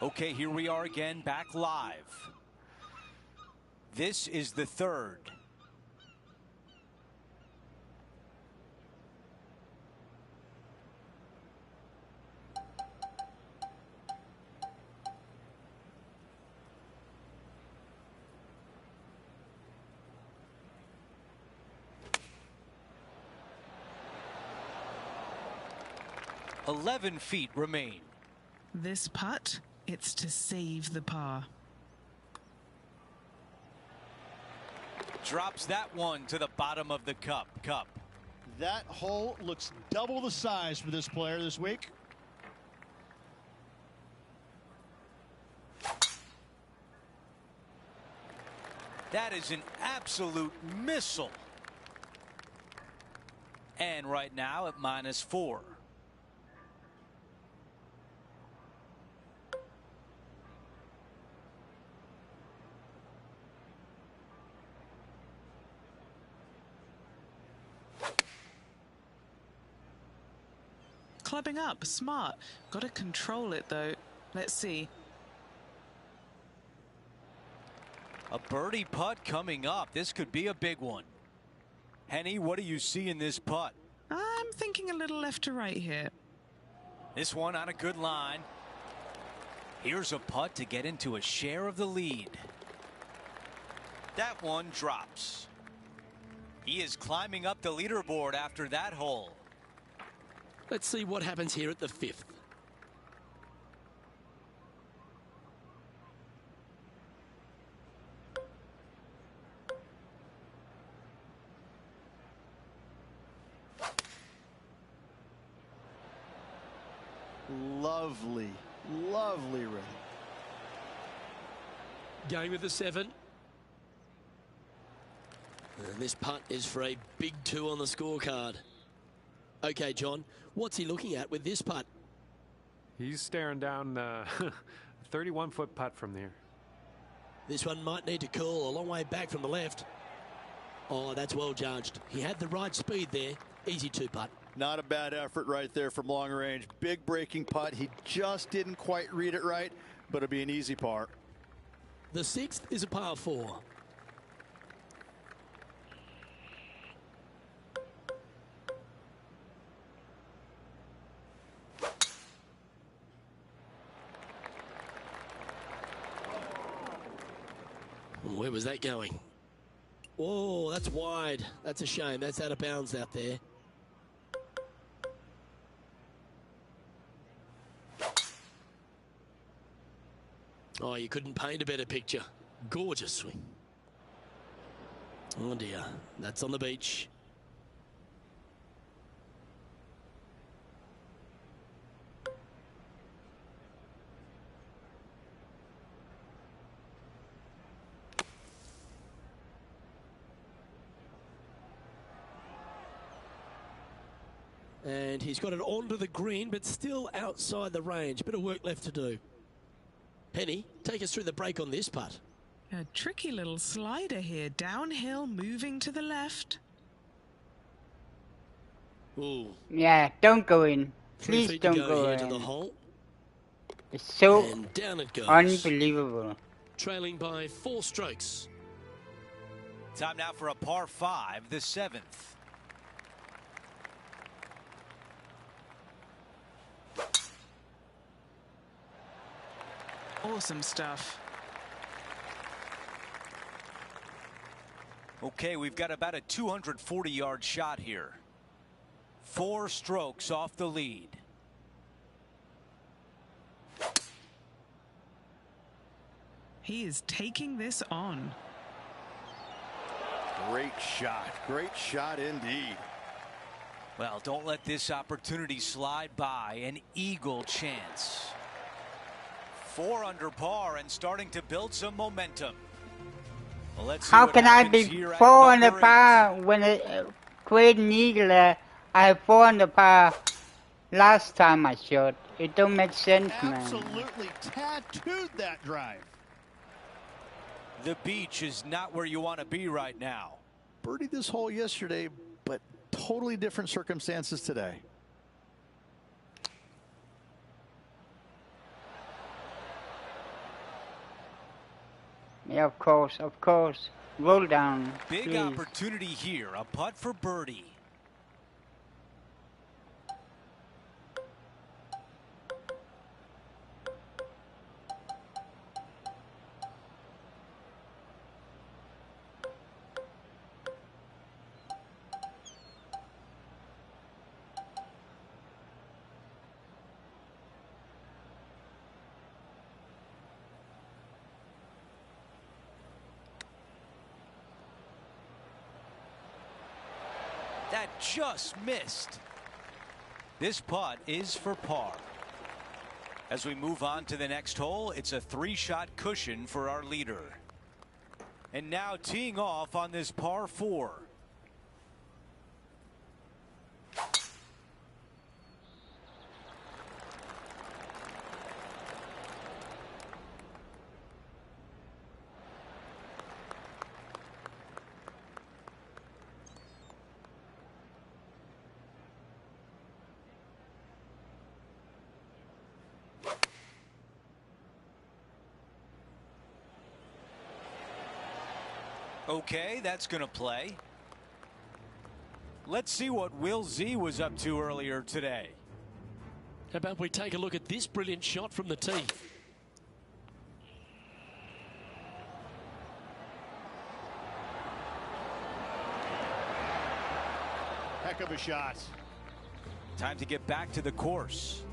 Okay, here we are again, back live. This is the third. "11 feet remain." This putt, it's to save the par. Drops that one to the bottom of the cup. That hole looks double the size for this player this week. That is an absolute missile. And right now at -4. clubbing up, smart. Got to control it though. Let's see. A birdie putt coming up. This could be a big one. Henny, what do you see in this putt? I'm thinking a little left to right here. This one on a good line. Here's a putt to get into a share of the lead. That one drops. He is climbing up the leaderboard after that hole. Let's see what happens here at the 5th. Lovely, lovely rhythm. Going with the 7. And this putt is for a big 2 on the scorecard. Okay, John, what's he looking at with this putt? He's staring down a 31-foot putt from there. This one might need to curl a long way back from the left. Oh, that's well judged. He had the right speed there. Easy 2 putt. Not a bad effort right there from long range. Big breaking putt. He just didn't quite read it right, but it'll be an easy par. The 6th is a par 4. Where was that going? Oh, that's wide. That's a shame. That's out of bounds out there. Oh, you couldn't paint a better picture. Gorgeous swing. Oh dear, that's on the beach. And he's got it onto the green, but still outside the range. Bit of work left to do. Penny, take us through the break on this putt. A tricky little slider here. Downhill, moving to the left. Ooh. Yeah, don't go in. 3 Please feet to don't go go here to in. the hole. It's so And down it goes. unbelievable. Trailing by 4 strokes. Time now for a par 5, the 7th. Awesome stuff. Okay, we've got about a 240-yard shot here. 4 strokes off the lead. He is taking this on. Great shot indeed. Well, don't let this opportunity slide by. An eagle chance. 4 under par and starting to build some momentum. Well, let's see How what can I happens be here at 4 under number 8. par when a great eagle? I have 4 under par last time I shot. It don't make sense, man. Absolutely tattooed that drive. The beach is not where you want to be right now. Birdied this hole yesterday, but totally different circumstances today. Yeah, of course. Roll down. Big please. opportunity here. A putt for birdie. That just missed. This putt is for par. As we move on to the next hole, it's a 3-shot cushion for our leader. And now teeing off on this par 4. Okay, that's going to play. Let's see what Will Z was up to earlier today. How about we take a look at this brilliant shot from the tee? Heck of a shot. Time to get back to the course.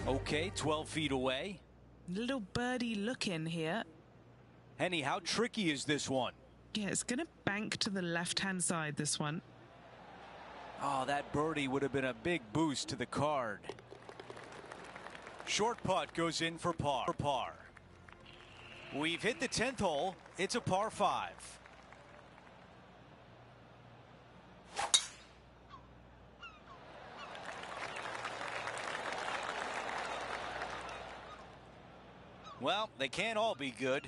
Okay, 12 feet away. Little birdie look in here. Henny, how tricky is this one? Yeah, it's going to bank to the left-hand side, this one. Oh, that birdie would have been a big boost to the card. Short putt goes in for par. We've hit the 10th hole. It's a par 5. Well, they can't all be good.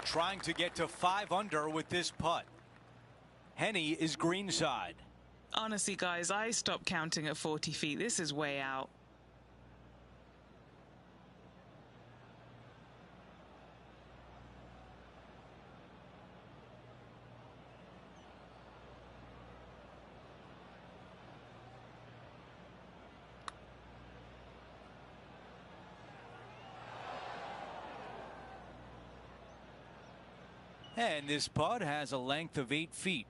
Trying to get to 5 under with this putt. Henny is greenside. Honestly, guys, I stopped counting at 40 feet. This is way out. And this putt has a length of 8 feet.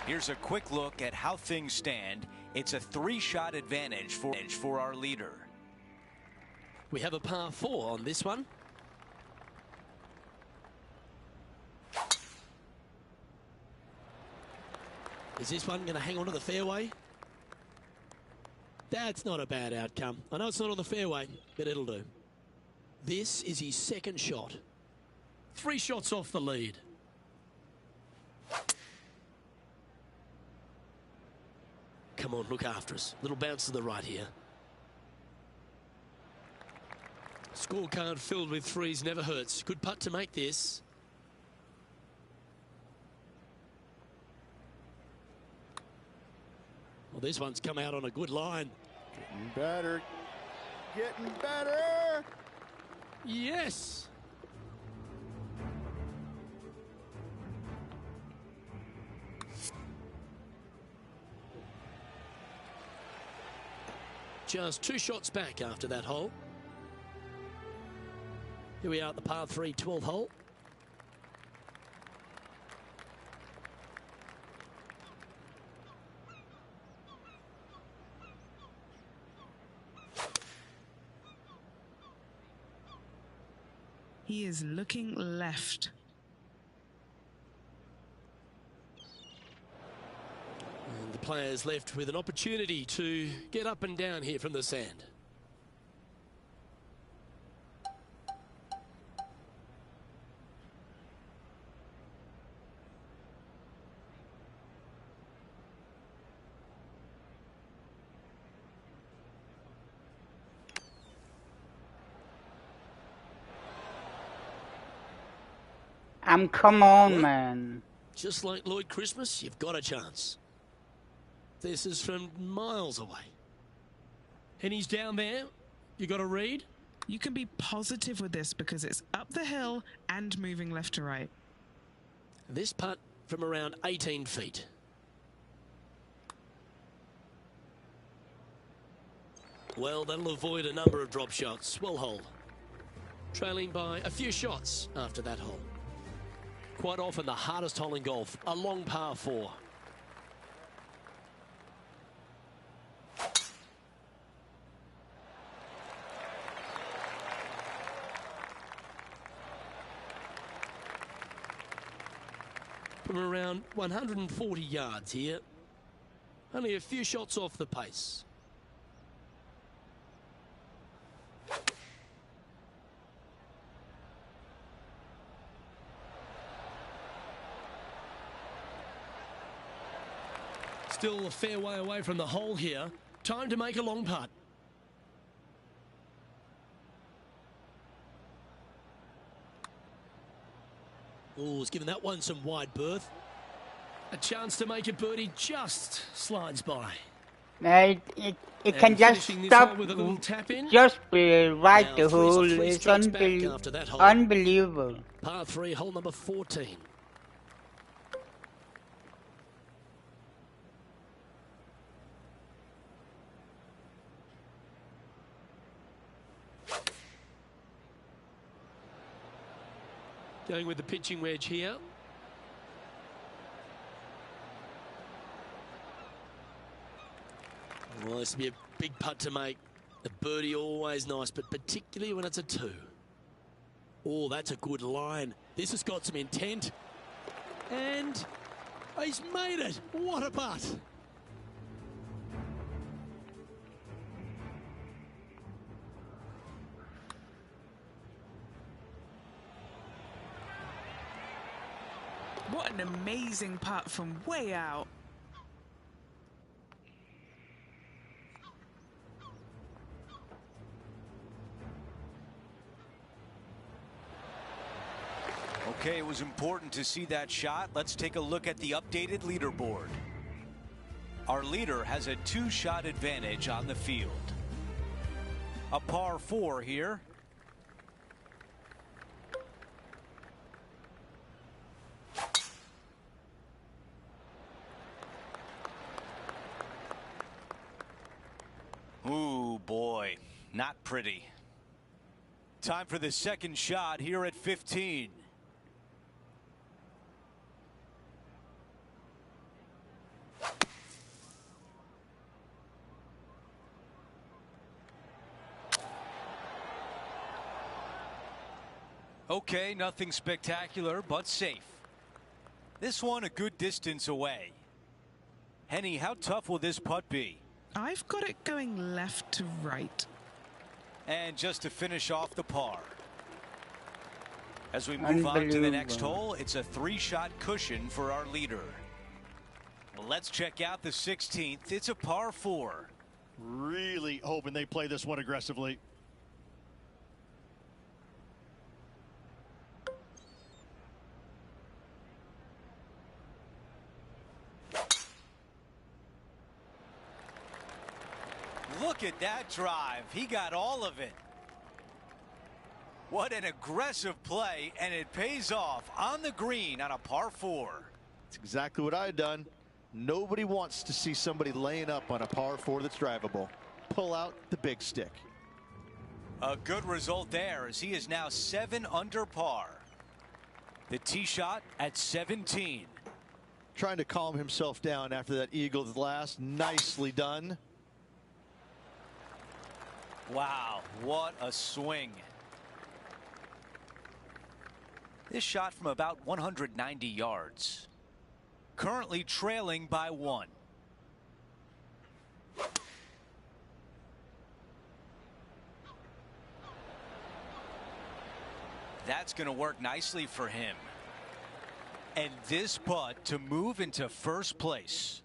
Here's a quick look at how things stand. It's a 3-shot advantage for our leader. We have a par 4 on this one. Is this one going to hang on to the fairway? That's not a bad outcome. I know it's not on the fairway, but it'll do. This is his second shot. 3 shots off the lead. Come on, look after us. Little bounce to the right here. Scorecard filled with 3s never hurts. Good putt to make this. Well, this one's come out on a good line. Getting better. Getting better. Yes. Just 2 shots back after that hole. Here we are at the par 3 12th hole. He is looking left. And the players left with an opportunity to get up and down here from the sand. Come on, man. Just like Lloyd Christmas, you've got a chance. This is from miles away. And he's down there. You got a read? You can be positive with this because it's up the hill and moving left to right. This putt from around 18 feet. Well, that'll avoid a number of drop shots. Well hole. Trailing by a few shots after that hole. Quite often the hardest hole in golf, a long par 4. From around 140 yards here, only a few shots off the pace. Still a fair way away from the hole here. Time to make a long putt. Oh, he's given that one some wide berth. A chance to make a birdie just slides by. It can just stop, with a little tap in. just be right Now, the hole. three It's strokes back after that hole. unbelievable. Par 3, hole number 14. Going with the pitching wedge here. Well, this will be a big putt to make. A birdie always nice, but particularly when it's a 2. Oh, that's a good line. This has got some intent. And he's made it. What a putt. What an amazing putt from way out. Okay, it was important to see that shot. Let's take a look at the updated leaderboard. Our leader has a 2-shot advantage on the field. A par 4 here. Ooh, boy, not pretty. Time for the second shot here at 15. Okay, nothing spectacular, but safe. This one a good distance away. Henny, how tough will this putt be? I've got it going left to right. And just to finish off the par. As we move on to the next hole, it's a 3-shot cushion for our leader. Let's check out the 16th. It's a par 4. Really hoping they play this one aggressively. Look at that drive. He got all of it. What an aggressive play, and it pays off on the green on a par 4. That's exactly what I had done. Nobody wants to see somebody laying up on a par 4 that's drivable. Pull out the big stick. A good result there, as he is now 7 under par. The tee shot at 17. Trying to calm himself down after that eagle's last. Nicely done. Wow, what a swing. This shot from about 190 yards. Currently trailing by 1. That's going to work nicely for him. And this putt to move into first place.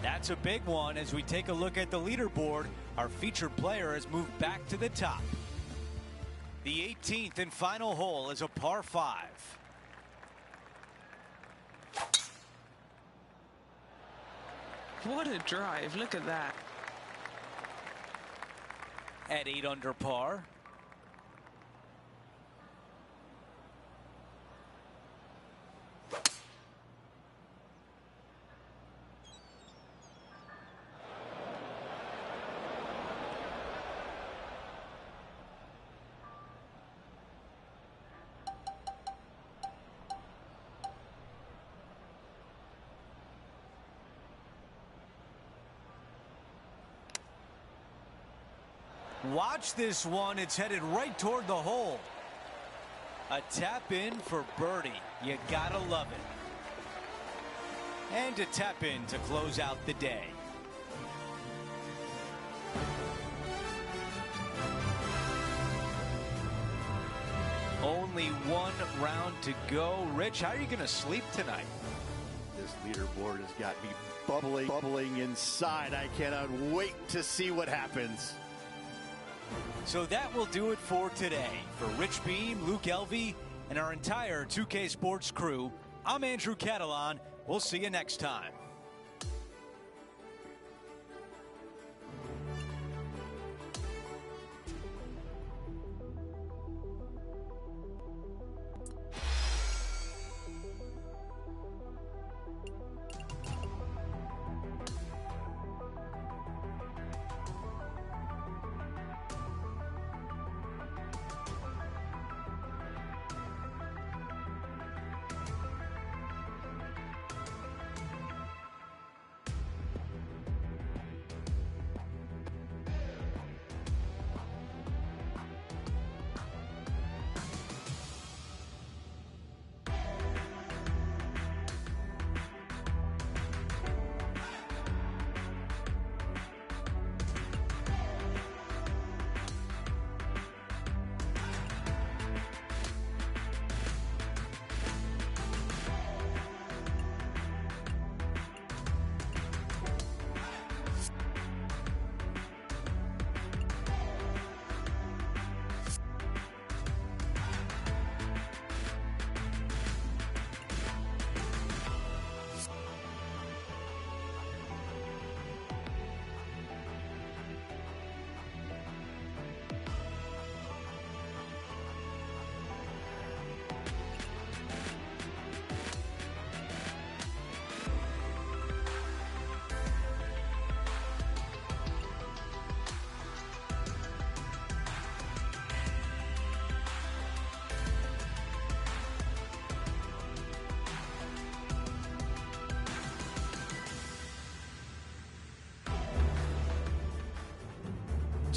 That's a big one as we take a look at the leaderboard. Our featured player has moved back to the top. The 18th and final hole is a par 5. What a drive. Look at that. At 8 under par. Watch this one. It's headed right toward the hole. A tap in for birdie. You gotta love it. And a tap in to close out the day. Only one round to go. Rich, how are you going to sleep tonight? This leaderboard has got me bubbling inside. I cannot wait to see what happens. So that will do it for today. For Rich Beam, Luke Elvey, and our entire 2K Sports crew, I'm Andrew Catalan. We'll see you next time.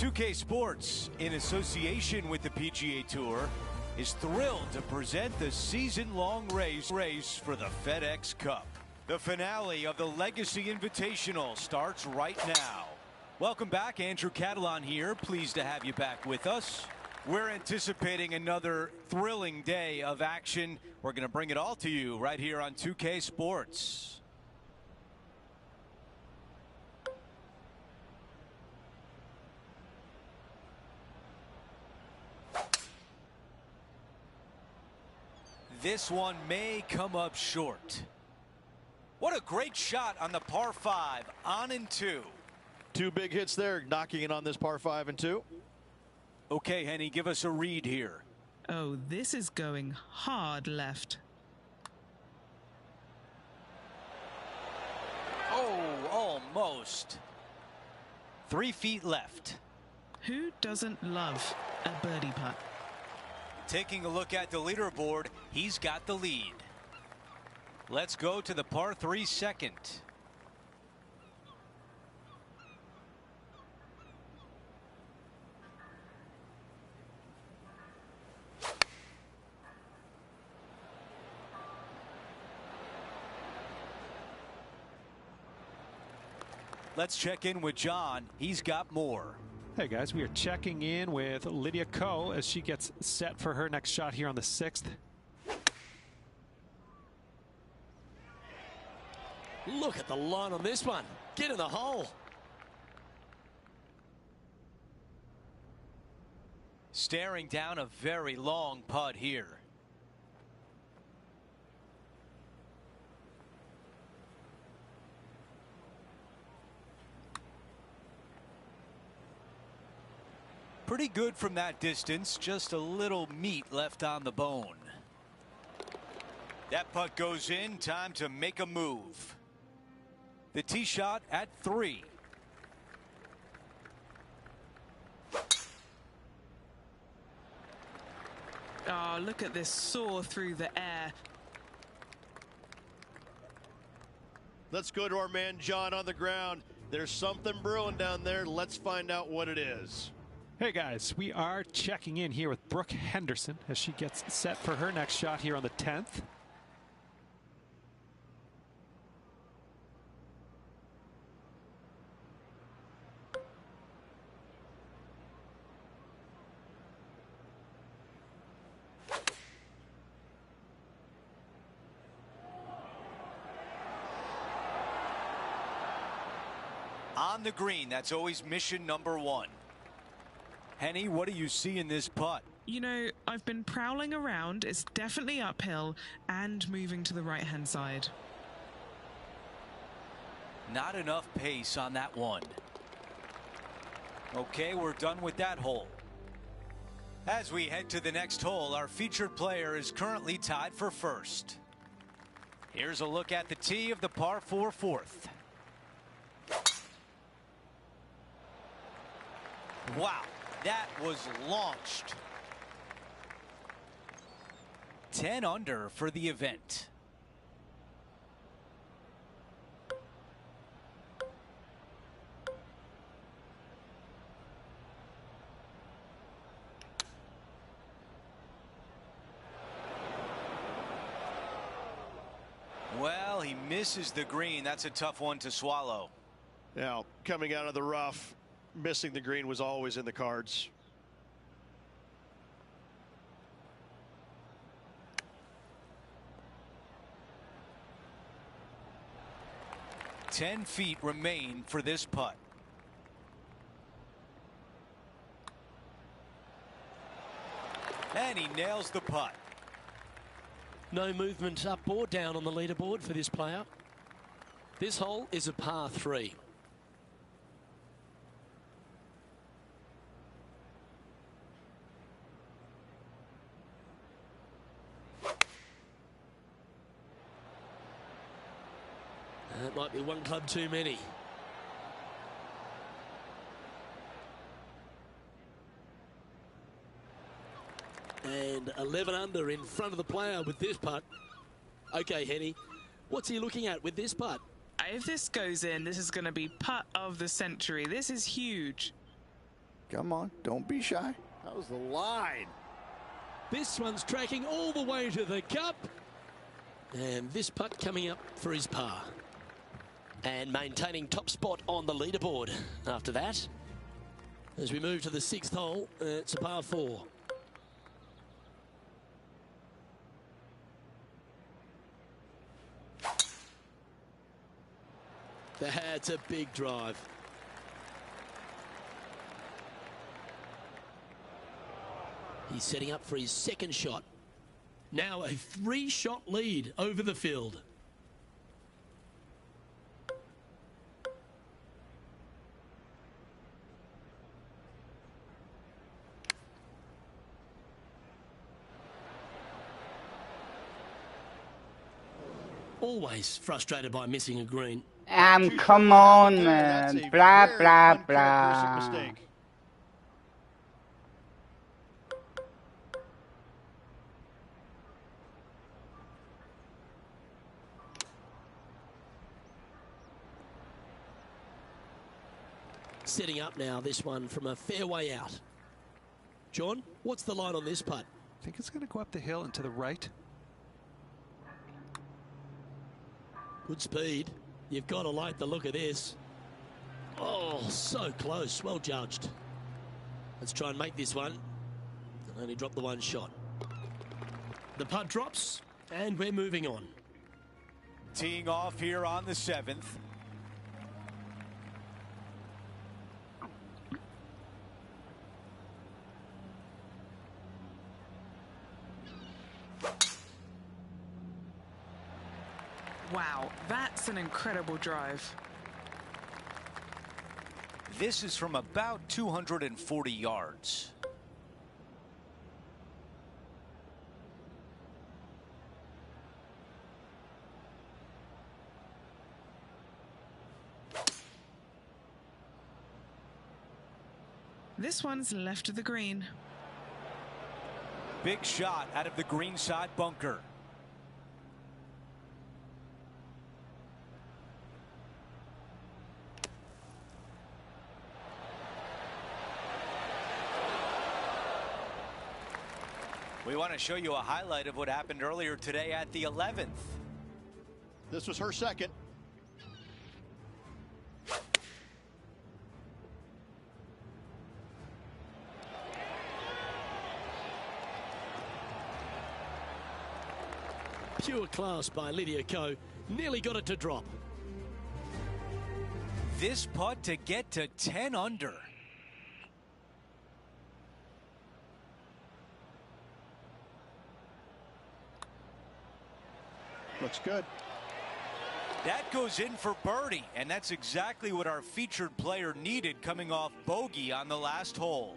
.2K Sports, in association with the PGA Tour, is thrilled to present the season-long race for the FedEx Cup. The finale of the Legacy Invitational starts right now. Welcome back, Andrew Catalan here. Pleased to have you back with us. We're anticipating another thrilling day of action. We're going to bring it all to you right here on 2K Sports. This one may come up short. What a great shot on the par 5, on and 2. Two big hits there, knocking it on this par 5 and 2. Okay, Henny, give us a read here. Oh, this is going hard left. Oh, almost. 3 feet left. Who doesn't love a birdie putt? Taking a look at the leaderboard, he's got the lead. Let's go to the par 3 second. Let's check in with John. He's got more. Hey guys, we are checking in with Lydia Ko as she gets set for her next shot here on the 6th. Look at the line on this one. Get in the hole. Staring down a very long putt here. Pretty good from that distance, just a little meat left on the bone. That putt goes in, time to make a move. The tee shot at 3. Oh, look at this soar through the air. Let's go to our man John on the ground. There's something brewing down there. Let's find out what it is. Hey guys, we are checking in here with Brooke Henderson as she gets set for her next shot here on the 10th. On the green, that's always mission number 1. Henny, what do you see in this putt? You know, I've been prowling around. It's definitely uphill and moving to the right-hand side. Not enough pace on that one. Okay, we're done with that hole. As we head to the next hole, our featured player is currently tied for first. Here's a look at the tee of the par 4 fourth. Wow, that was launched. 10 under for the event. Well, he misses the green. That's a tough one to swallow. Now, coming out of the rough, missing the green was always in the cards. Ten feet remain for this putt. And he nails the putt. No movement up or down on the leaderboard for this player. This hole is a par 3. That might be one club too many. And 11 under in front of the player with this putt. Okay, Henny, what's he looking at with this putt? If this goes in, this is going to be putt of the century. This is huge. Come on, don't be shy. That was the line. This one's tracking all the way to the cup. And this putt coming up for his par. And maintaining top spot on the leaderboard after that. As we move to the 6th hole, it's a par 4. That's a big drive. He's setting up for his second shot. Now a 3-shot lead over the field. Always frustrated by missing a green. Come on, man. Blah, blah, blah. Mistake. Setting up now, this one from a fairway out. John, what's the line on this putt? I think it's going to go up the hill and to the right. Good speed. You've got to like the look of this. Oh, so close. Well judged. Let's try and make this one. And only drop the one shot. The putt drops, and we're moving on. Teeing off here on the 7th. Wow, that's an incredible drive. This is from about 240 yards. This one's left of the green. Big shot out of the green side bunker. We want to show you a highlight of what happened earlier today at the 11th. This was her second. Pure class by Lydia Ko. Nearly got it to drop. This putt to get to 10 under. Looks good. That goes in for birdie, and that's exactly what our featured player needed coming off bogey on the last hole.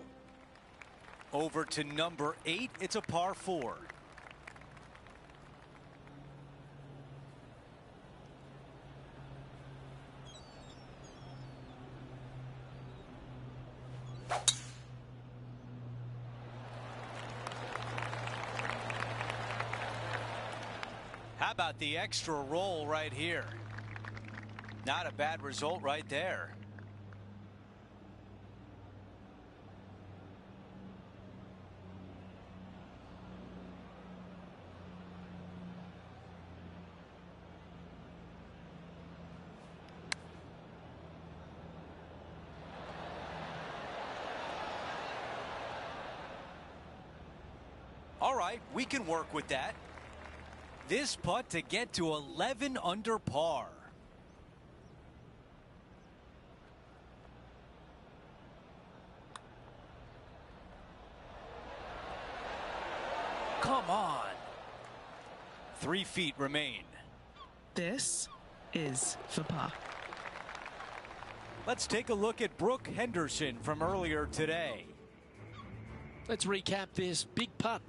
Over to number 8, it's a par 4. How about the extra roll right here? Not a bad result right there. All right, we can work with that. This putt to get to 11 under par. Come on. 3 feet remain. This is for par. Let's take a look at Brooke Henderson from earlier today. Let's recap this big putt.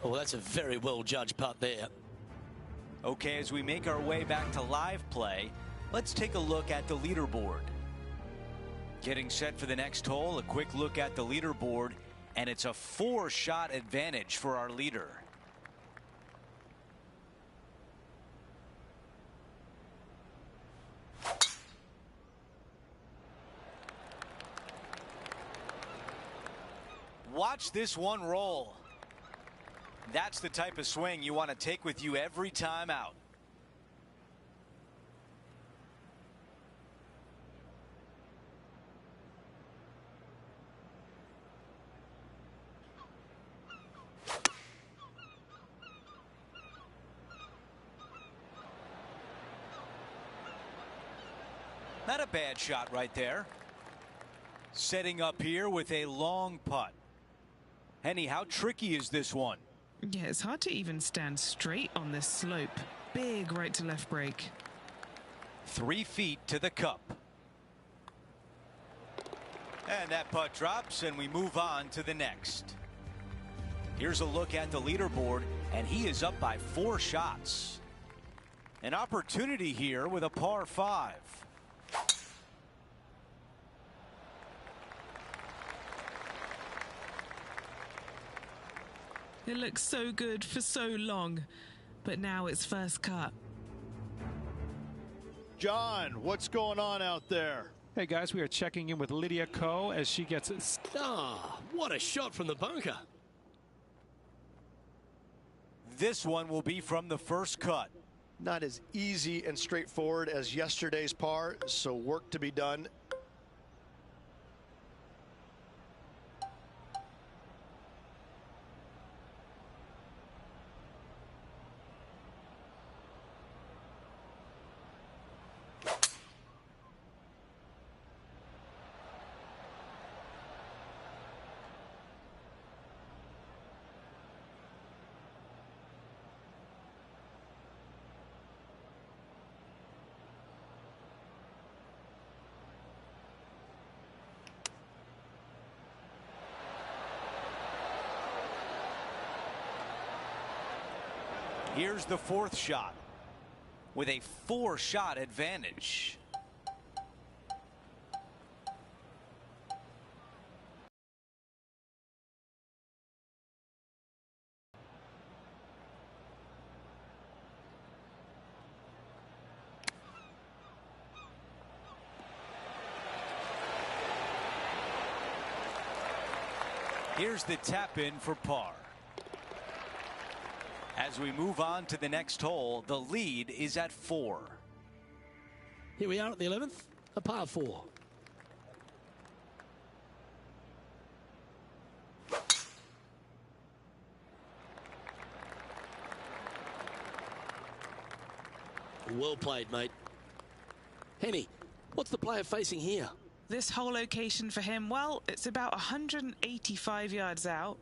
Oh, that's a very well judged putt there. Okay, as we make our way back to live play, let's take a look at the leaderboard. Getting set for the next hole, a quick look at the leaderboard, and it's a 4-shot advantage for our leader. Watch this one roll. That's the type of swing you want to take with you every time out. Not a bad shot right there. Setting up here with a long putt. Henny, how tricky is this one? Yeah, it's hard to even stand straight on this slope. Big right to left break. 3 feet to the cup. And that putt drops, and we move on to the next. Here's a look at the leaderboard, and he is up by 4 shots. An opportunity here with a par 5. It looks so good for so long, but now it's first cut. John, what's going on out there? Hey guys, we are checking in with Lydia Ko as she gets it. Ah, what a shot from the bunker. This one will be from the first cut. Not as easy and straightforward as yesterday's par, so work to be done. Here's the fourth shot with a 4-shot advantage. Here's the tap in for par. As we move on to the next hole, the lead is at 4. Here we are at the 11th, a par 4. Well played, mate. Henny, what's the player facing here? This whole location for him, well, it's about 185 yards out.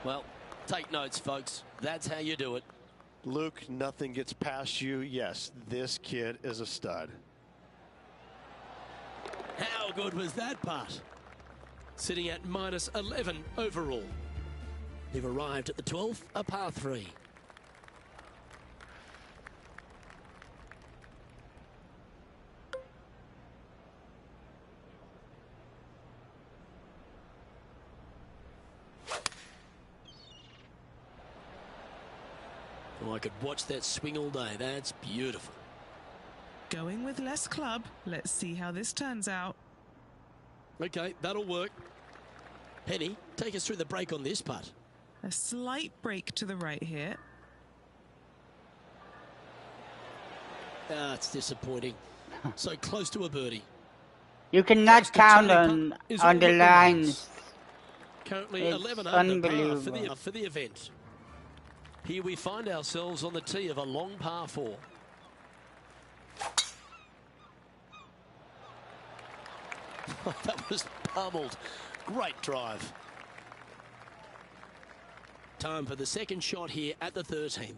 Well, take notes, folks. That's how you do it. Luke, nothing gets past you. Yes, this kid is a stud. How good was that putt? Sitting at minus 11 overall. They've arrived at the 12th, a par 3. Oh, I could watch that swing all day. That's beautiful. Going with less club. Let's see how this turns out. Okay, that'll work. Penny, take us through the break on this putt. A slight break to the right here. Ah, it's disappointing. So close to a birdie. You cannot Just the count tiny putt is all on the that remains. lines. Currently It's 11 under par unbelievable. for the event. Here we find ourselves on the tee of a long par 4. That was pummeled. Great drive. Time for the second shot here at the 13th.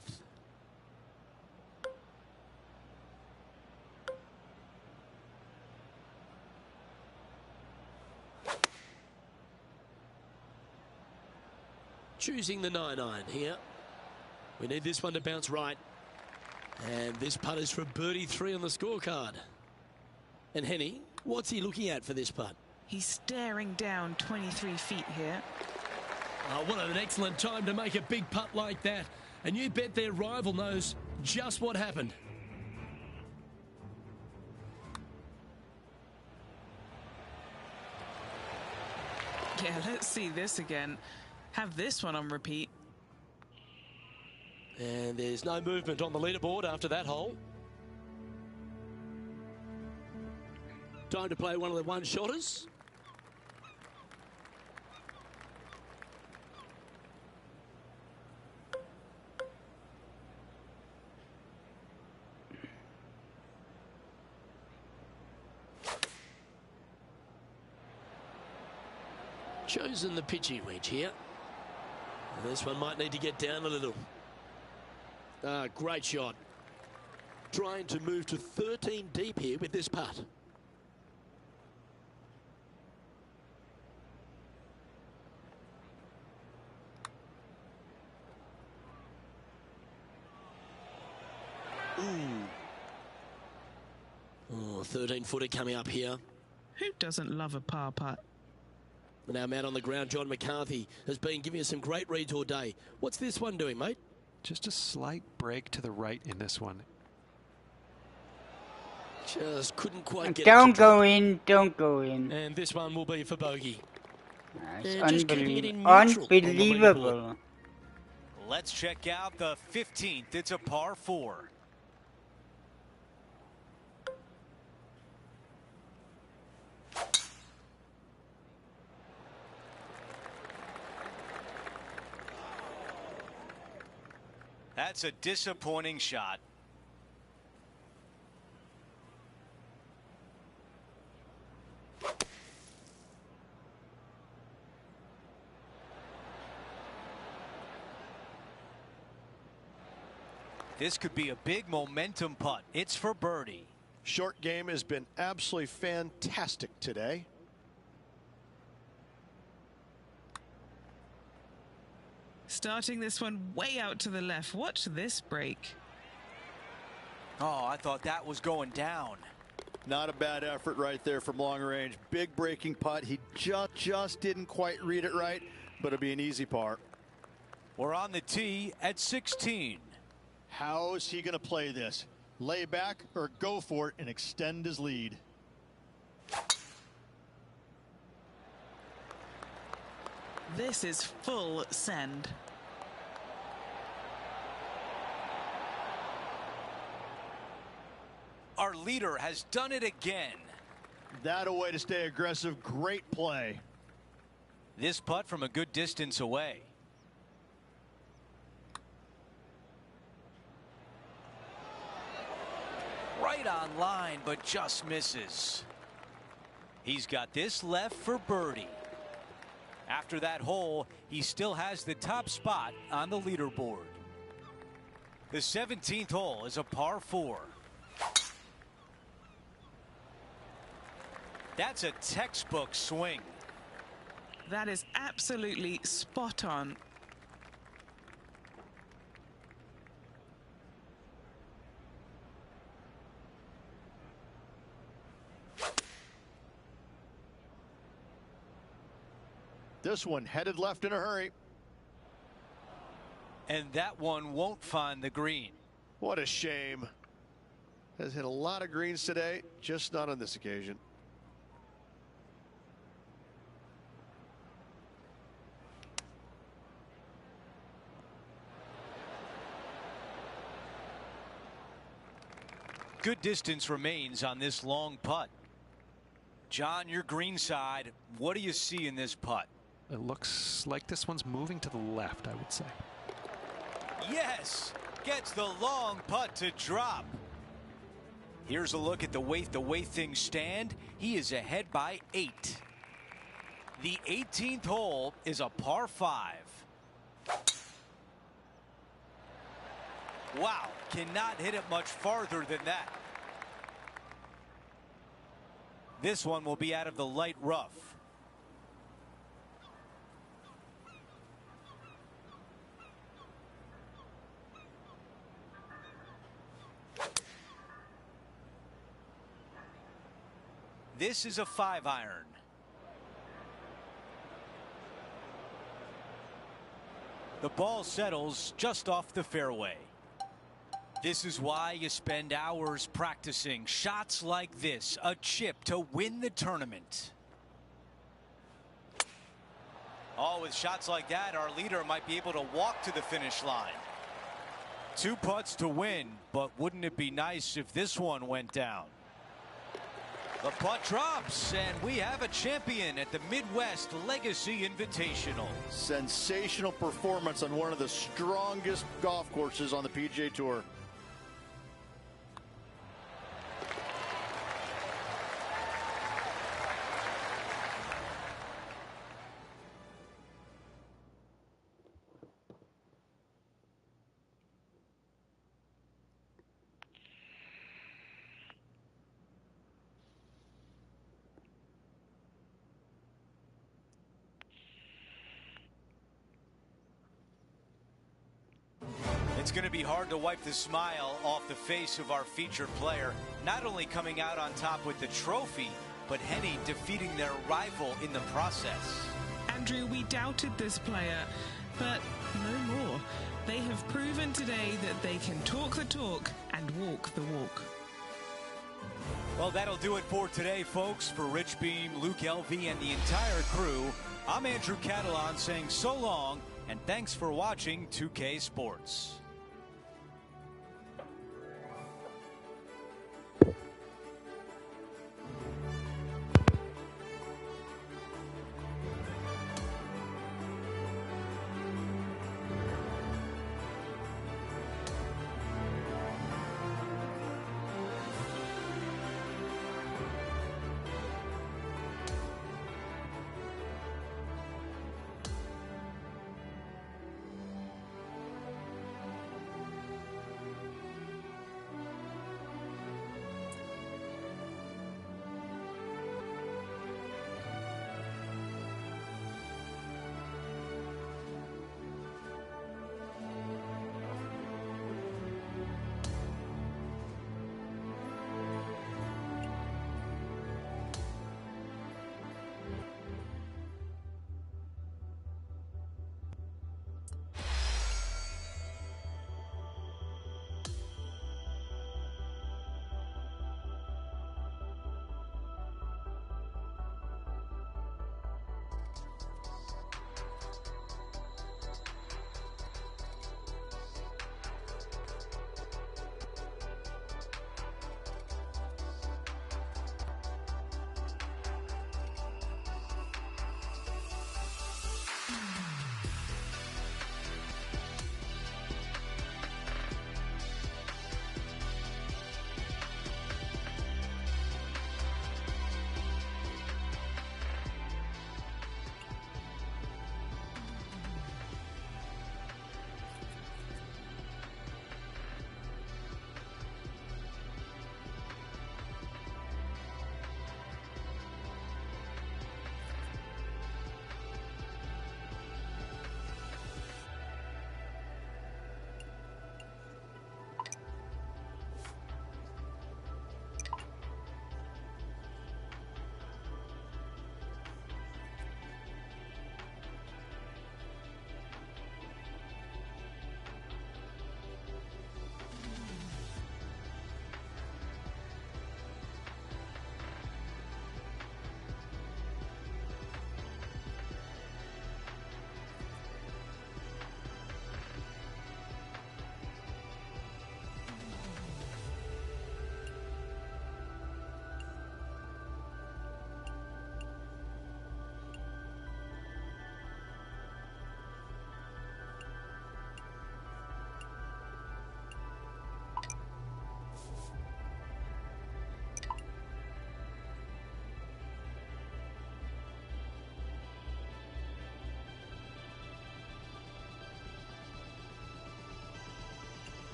Choosing the 9-iron here. We need this one to bounce right. And this putt is for birdie 3 on the scorecard. And Henny, what's he looking at for this putt? He's staring down 23 feet here. Oh, what an excellent time to make a big putt like that. And you bet their rival knows just what happened. Yeah, let's see this again. Have this one on repeat. And there's no movement on the leaderboard after that hole. Time to play one of the one-shotters. Chosen the pitching wedge here. And this one might need to get down a little. Great shot. Trying to move to 13 deep here with this putt. Ooh. Oh, 13-footer coming up here. Who doesn't love a par putt? And our man on the ground, John McCarthy, has been giving us some great reads all day. What's this one doing, mate? Just a slight break to the right in this one. Just couldn't quite get Don't it to go drop. in, don't go in. And this one will be for bogey. That's And just keeping it in neutral on the leaderboard. unbelievable. Let's check out the 15th. It's a par 4. That's a disappointing shot. This could be a big momentum putt. It's for birdie. Short game has been absolutely fantastic today. Starting this one way out to the left. Watch this break. Oh, I thought that was going down. Not a bad effort right there from long range. Big breaking putt. He just didn't quite read it right, but it'll be an easy par. We're on the tee at 16. How is he going to play this? Lay back or go for it and extend his lead? This is full send. Our leader has done it again. That a way to stay aggressive. Great play. This putt from a good distance away. Right on line, but just misses. He's got this left for birdie. After that hole, he still has the top spot on the leaderboard. The 17th hole is a par 4. That's a textbook swing. That is absolutely spot on. This one headed left in a hurry. And that one won't find the green. What a shame. Has hit a lot of greens today, just not on this occasion. Good distance remains on this long putt. John, your green side, what do you see in this putt? It looks like this one's moving to the left, I would say. Yes, gets the long putt to drop. Here's a look at the way things stand. He is ahead by 8. The 18th hole is a par 5. Wow, cannot hit it much farther than that. This one will be out of the light rough. This is a 5-iron. The ball settles just off the fairway. This is why you spend hours practicing shots like this, a chip to win the tournament. Oh, with shots like that, our leader might be able to walk to the finish line. 2 putts to win, but wouldn't it be nice if this one went down? The putt drops, and we have a champion at the Midwest Legacy Invitational. Sensational performance on one of the strongest golf courses on the PGA Tour. It's going to be hard to wipe the smile off the face of our featured player, not only coming out on top with the trophy, but Henny defeating their rival in the process. Andrew, we doubted this player, but no more. They have proven today that they can talk the talk and walk the walk. Well, that'll do it for today, folks. For Rich Beam, Luke Elvey, and the entire crew, I'm Andrew Catalan saying so long, and thanks for watching 2K Sports.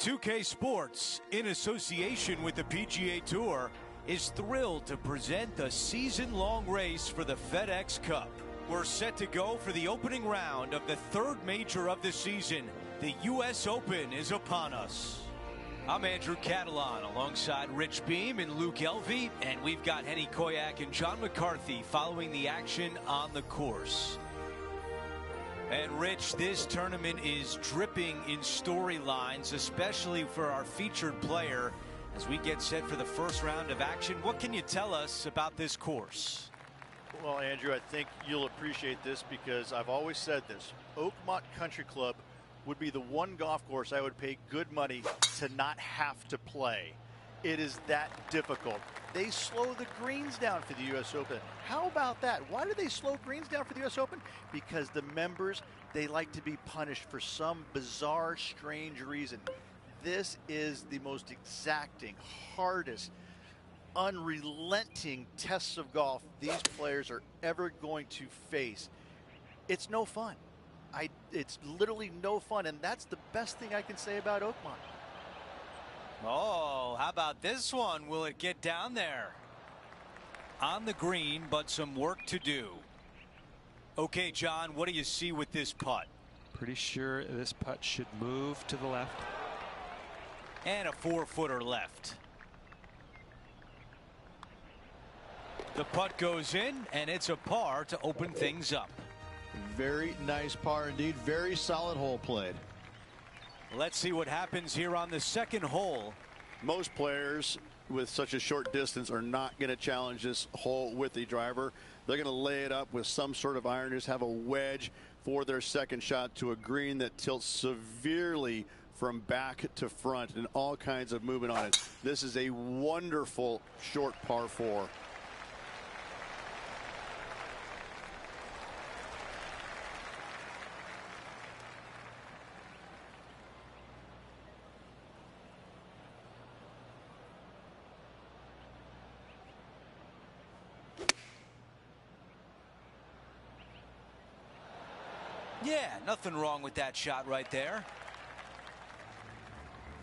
2K Sports, in association with the PGA Tour, is thrilled to present the season-long race for the FedEx Cup. We're set to go for the opening round of the third major of the season. The U.S. Open is upon us. I'm Andrew Catalan alongside Rich Beam and Luke Elvey, and we've got Henny Koyak and John McCarthy following the action on the course. And Rich, this tournament is dripping in storylines, especially for our featured player as we get set for the first round of action. What can you tell us about this course? Well, Andrew, I think you'll appreciate this because I've always said this. Oakmont Country Club would be the one golf course I would pay good money to not have to play. It is that difficult. They slow the greens down for the U.S. Open. How about that? Why do they slow greens down for the U.S. Open? Because the members, they like to be punished for some bizarre, strange reason. This is the most exacting, hardest, unrelenting tests of golf these players are ever going to face. It's no fun. It's literally no fun, and that's the best thing I can say about Oakmont. Oh, how about this one? Will it get down there? On the green, but some work to do. Okay, John, what do you see with this putt? Pretty sure this putt should move to the left. And a 4-footer left. The putt goes in, and it's a par to open things up. Very nice par indeed. Very solid hole played. Let's see what happens here on the second hole. Most players with such a short distance are not going to challenge this hole with the driver. They're going to lay it up with some sort of iron, just have a wedge for their second shot to a green that tilts severely from back to front and all kinds of movement on it. This is a wonderful short par 4. Yeah, nothing wrong with that shot right there.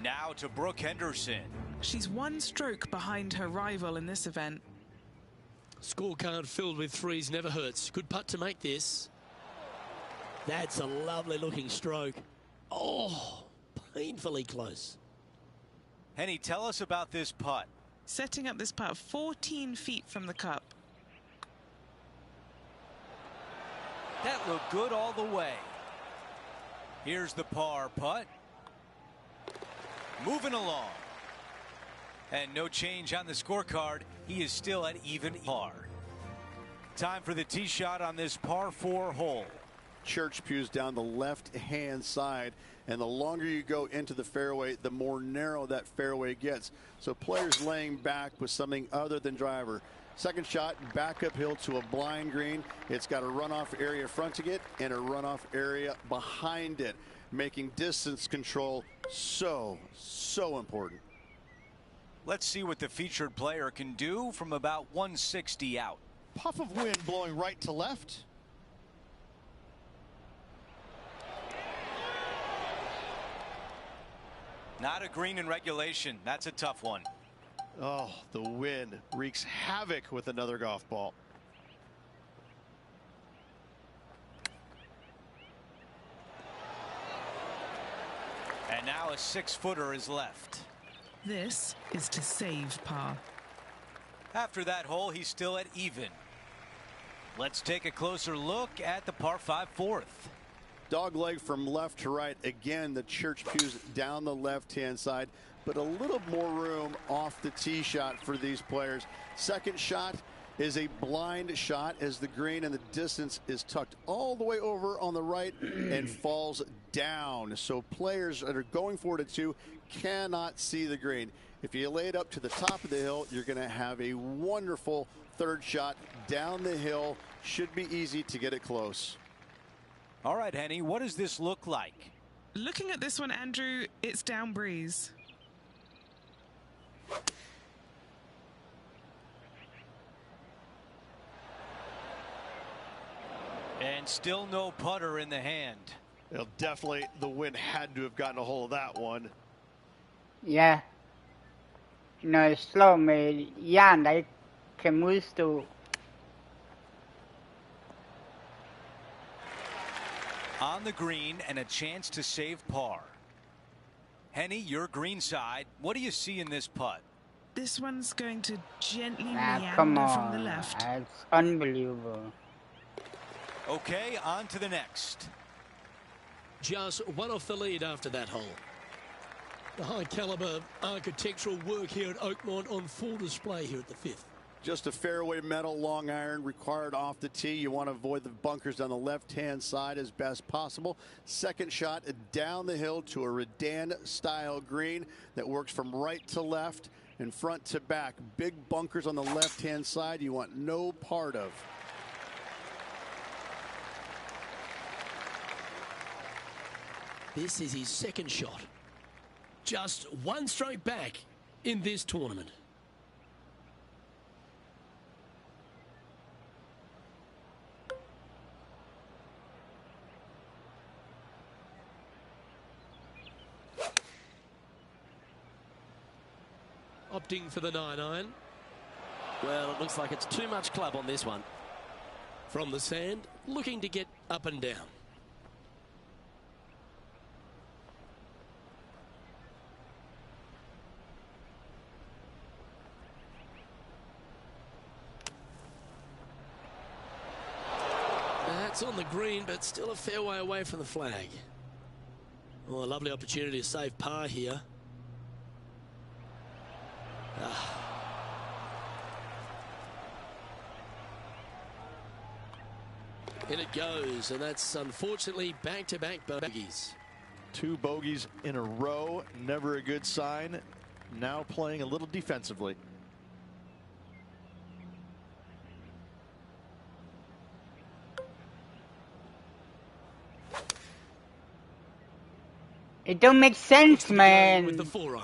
Now to Brooke Henderson. She's one stroke behind her rival in this event. Scorecard filled with threes never hurts. Good putt to make this. That's a lovely looking stroke. Oh, painfully close. Henny, tell us about this putt. Setting up this putt 14 feet from the cup. That looked good all the way. Here's the par putt. Moving along. And no change on the scorecard. He is still at even par. Time for the tee shot on this par 4 hole. Church pews down the left-hand side, and the longer you go into the fairway, the more narrow that fairway gets. So players laying back with something other than driver. Second shot back uphill to a blind green. It's got a runoff area fronting it and a runoff area behind it, making distance control so important. Let's see what the featured player can do from about 160 out. Puff of wind blowing right to left. Not a green in regulation. That's a tough one. Oh, the wind wreaks havoc with another golf ball. And now a 6-footer is left. This is to save par. After that hole, he's still at even. Let's take a closer look at the par 5 fourth. Dog leg from left to right. Again, the church pews down the left-hand side, but a little more room off the tee shot for these players. Second shot is a blind shot as the green and the distance is tucked all the way over on the right and falls down. So players that are going for it at 2 cannot see the green. If you lay it up to the top of the hill, you're going to have a wonderful third shot down the hill. Should be easy to get it close. All right, Henny, what does this look like? Looking at this one, Andrew, it's down breeze. And still no putter in the hand. Well, definitely the wind had to have gotten a hold of that one. Yeah. No, slow me. Yeah, and I can move to. On the green and a chance to save par. Henny, your green side. What do you see in this putt? This one's going to gently Come meander on. from the left. It's unbelievable. Okay, on to the next. Just one off the lead after that hole. The high caliber architectural work here at Oakmont on full display here at the 5th. Just a fairway metal long iron required off the tee. You want to avoid the bunkers on the left-hand side as best possible. Second shot down the hill to a Redan-style green that works from right to left and front to back. Big bunkers on the left-hand side you want no part of. This is his second shot. Just one stroke back in this tournament. Opting for the 9-iron. Well, it looks like it's too much club on this one. From the sand, looking to get up and down. That's on the green, but still a fair way away from the flag. Oh, a lovely opportunity to save par here. In it goes, and that's unfortunately back-to-back bogeys. 2 bogeys in a row, never a good sign. Now playing a little defensively. It don't make sense, man. With the 4-iron.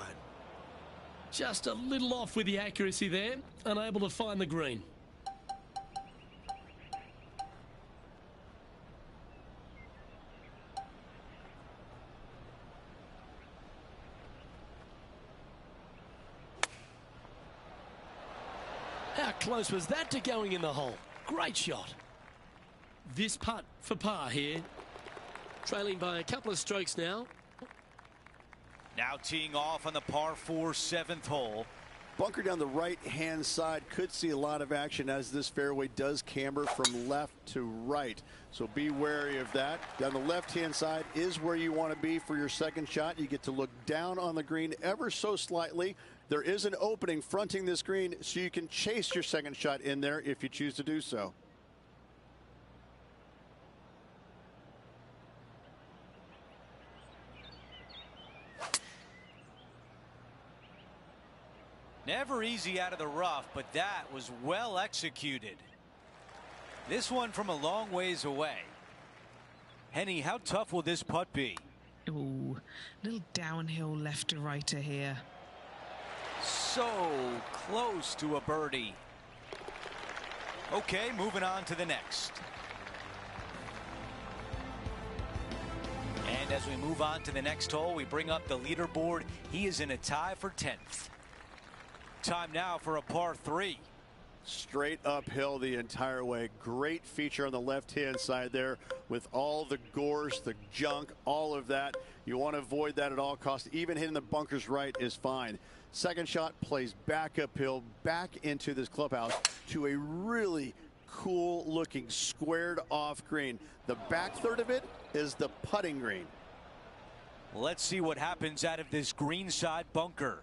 Just a little off with the accuracy there, unable to find the green. How close was that to going in the hole? Great shot. This putt for par here. Trailing by a couple of strokes now. Now teeing off on the par 4 7th hole. Bunker down the right-hand side could see a lot of action as this fairway does camber from left to right. So be wary of that. Down the left-hand side is where you want to be for your second shot. You get to look down on the green ever so slightly. There is an opening fronting this green, so you can chase your second shot in there if you choose to do so. Never easy out of the rough, but that was well executed. This one from a long ways away. Henny, how tough will this putt be? Ooh, little downhill left to righter here. So close to a birdie. Okay, moving on to the next. And as we move on to the next hole, we bring up the leaderboard. He is in a tie for 10th. Time now for a par 3. Straight uphill the entire way. Great feature on the left-hand side there with all the gorse, the junk, all of that. You want to avoid that at all costs. Even hitting the bunkers right is fine. Second shot plays back uphill, back into this clubhouse to a really cool looking squared off green. The back third of it is the putting green. Let's see what happens out of this greenside bunker.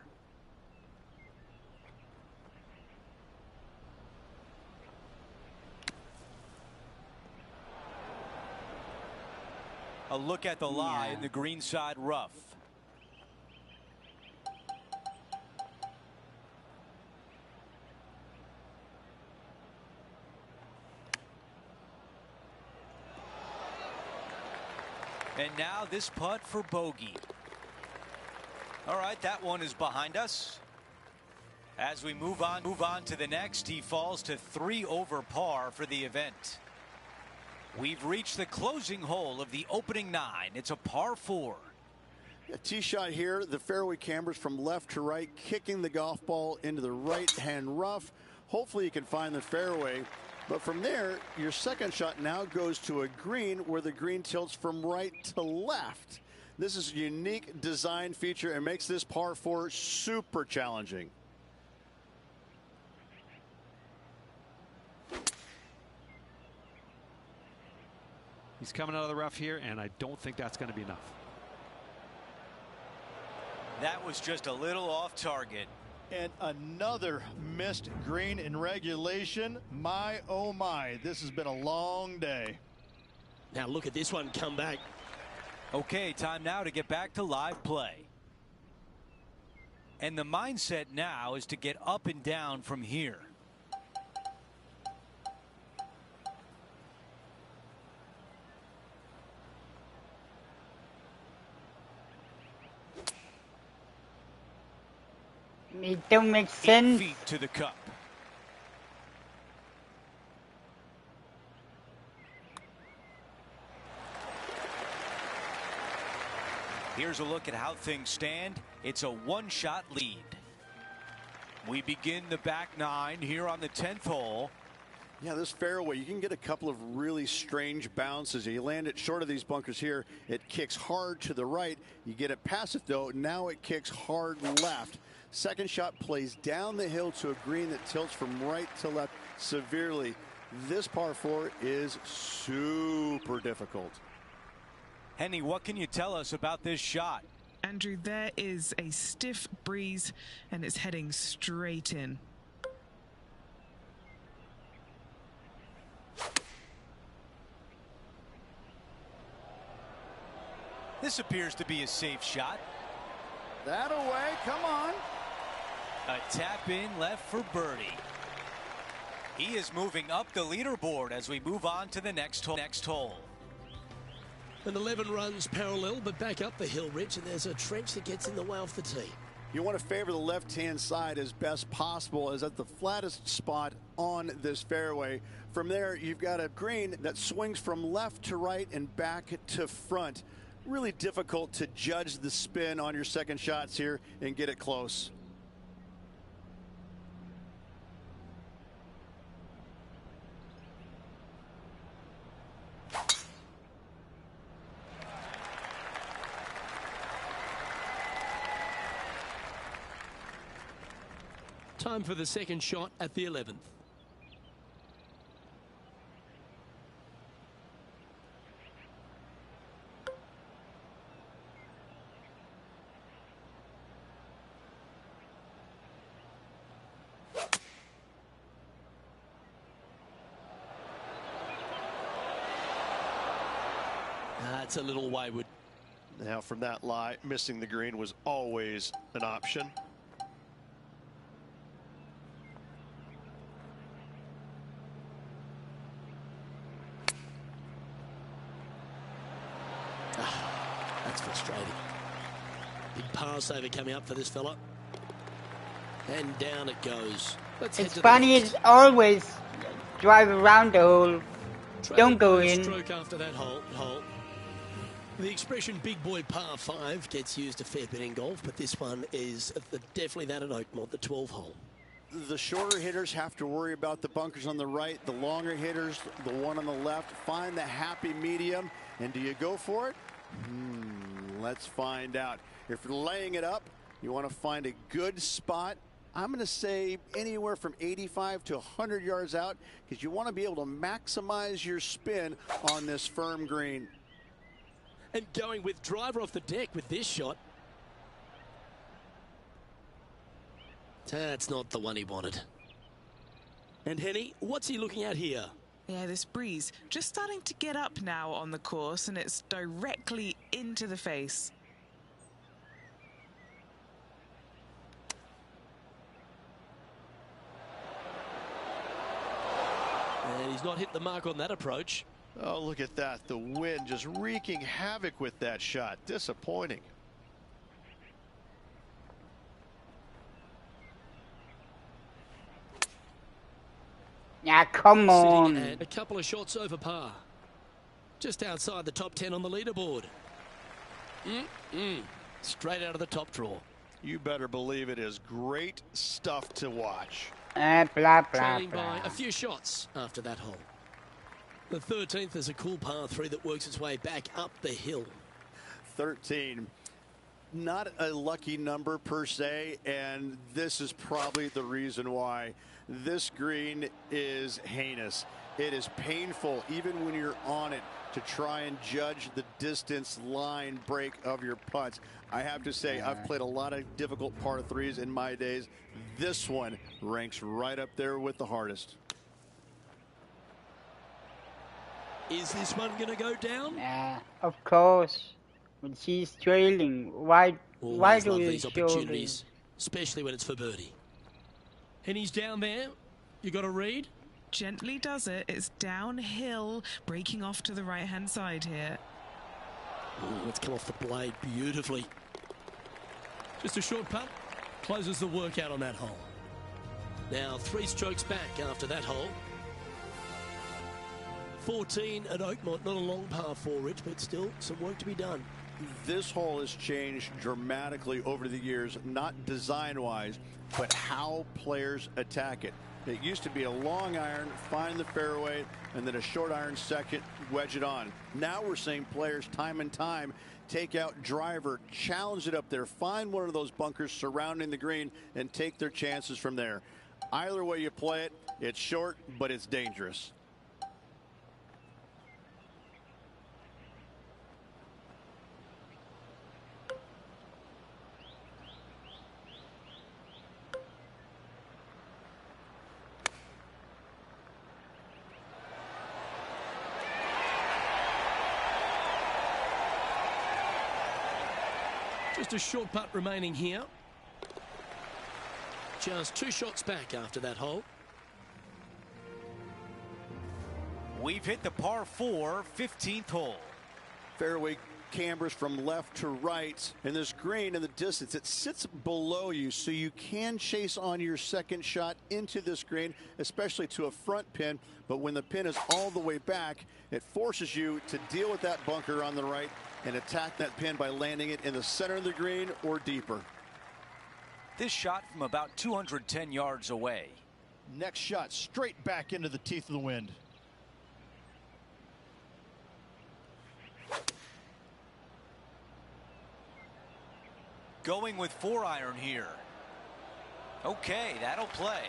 A look at the lie in the greenside rough. And now this putt for bogey. All right, that one is behind us. As we move on to the next, he falls to 3 over par for the event. We've reached the closing hole of the opening 9. It's a par 4. A tee shot here, the fairway cambers from left to right, kicking the golf ball into the right-hand rough. Hopefully you can find the fairway. But from there, your second shot now goes to a green where the green tilts from right to left. This is a unique design feature and makes this par 4 super challenging. He's coming out of the rough here, and I don't think that's going to be enough. That was just a little off target. And another missed green in regulation. My, oh my, this has been a long day. Now look at this one come back. Okay, time now to get back to live play. And the mindset now is to get up and down from here. It don't make sense. 8 feet to the cup. Here's a look at how things stand. It's a one-shot lead. We begin the back 9 here on the 10th hole. Yeah, this fairway, you can get a couple of really strange bounces. You land it short of these bunkers here. It kicks hard to the right. You get it past it, though. Now it kicks hard left. Second shot plays down the hill to a green that tilts from right to left severely. This par 4 is super difficult. Henny, what can you tell us about this shot? Andrew, there is a stiff breeze and it's heading straight in. This appears to be a safe shot. That away, come on. A tap in left for birdie. He is moving up the leaderboard as we move on to the next hole. And 11 runs parallel, but back up the hill, Rich, and there's a trench that gets in the way off the tee. You want to favor the left-hand side as best possible, as at the flattest spot on this fairway. From there, you've got a green that swings from left to right and back to front. Really difficult to judge the spin on your second shots here and get it close. Time for the second shot at the 11th. That's a little wayward. Now from that lie, missing the green was always an option. That's frustrating. Big pass over coming up for this fella. And down it goes. It's funny, it's always drive around the hole. Don't go in. Stroke after that hole. The expression big boy par 5 gets used a fair bit in golf, but this one is definitely that at Oakmont, the 12 hole. The shorter hitters have to worry about the bunkers on the right. The longer hitters, the one on the left, find the happy medium. And do you go for it? Let's find out. If you're laying it up, you want to find a good spot. I'm going to say anywhere from 85 to 100 yards out, because you want to be able to maximize your spin on this firm green. And going with driver off the deck with this shot. That's not the one he wanted. And Henny, what's he looking at here? Yeah, this breeze just starting to get up now on the course, and it's directly into the face. And he's not hit the mark on that approach. Oh, look at that. The wind just wreaking havoc with that shot. Disappointing. Yeah, come on. Sitting at a couple of shots over par. Just outside the top 10 on the leaderboard. Straight out of the top drawer. You better believe it is great stuff to watch. Blah, blah, Trailing blah. by a few shots after that hole. The 13th is a cool par 3 that works its way back up the hill. 13. Not a lucky number per se, and this is probably the reason why. This green is heinous. It is painful, even when you're on it, to try and judge the distance line break of your putts. I have to say, I've played a lot of difficult par 3s in my days. This one ranks right up there with the hardest. Is this one going to go down? Of course. When she's trailing, why Always do love you these show opportunities, especially when it's for birdie. And he's down there. You got a read? Gently does it. It's downhill, breaking off to the right-hand side here. Ooh, it's come off the blade beautifully. Just a short putt. Closes the workout on that hole. Now 3 strokes back after that hole. 14 at Oakmont, not a long par 4, Rich, but still some work to be done. This hole has changed dramatically over the years, not design-wise, but how players attack it. It used to be a long iron, find the fairway, and then a short iron second, wedge it on. Now we're seeing players time and time take out driver, challenge it up there, find one of those bunkers surrounding the green, and take their chances from there. Either way you play it, it's short, but it's dangerous. Just a short putt remaining here. Just 2 shots back after that hole. We've hit the par 4 15th hole. Fairway cambers from left to right, and this green in the distance, it sits below you, so you can chase on your second shot into this green, especially to a front pin. But when the pin is all the way back, it forces you to deal with that bunker on the right and attack that pin by landing it in the center of the green or deeper. This shot from about 210 yards away. Next shot straight back into the teeth of the wind. Going with 4-iron here. Okay, that'll play.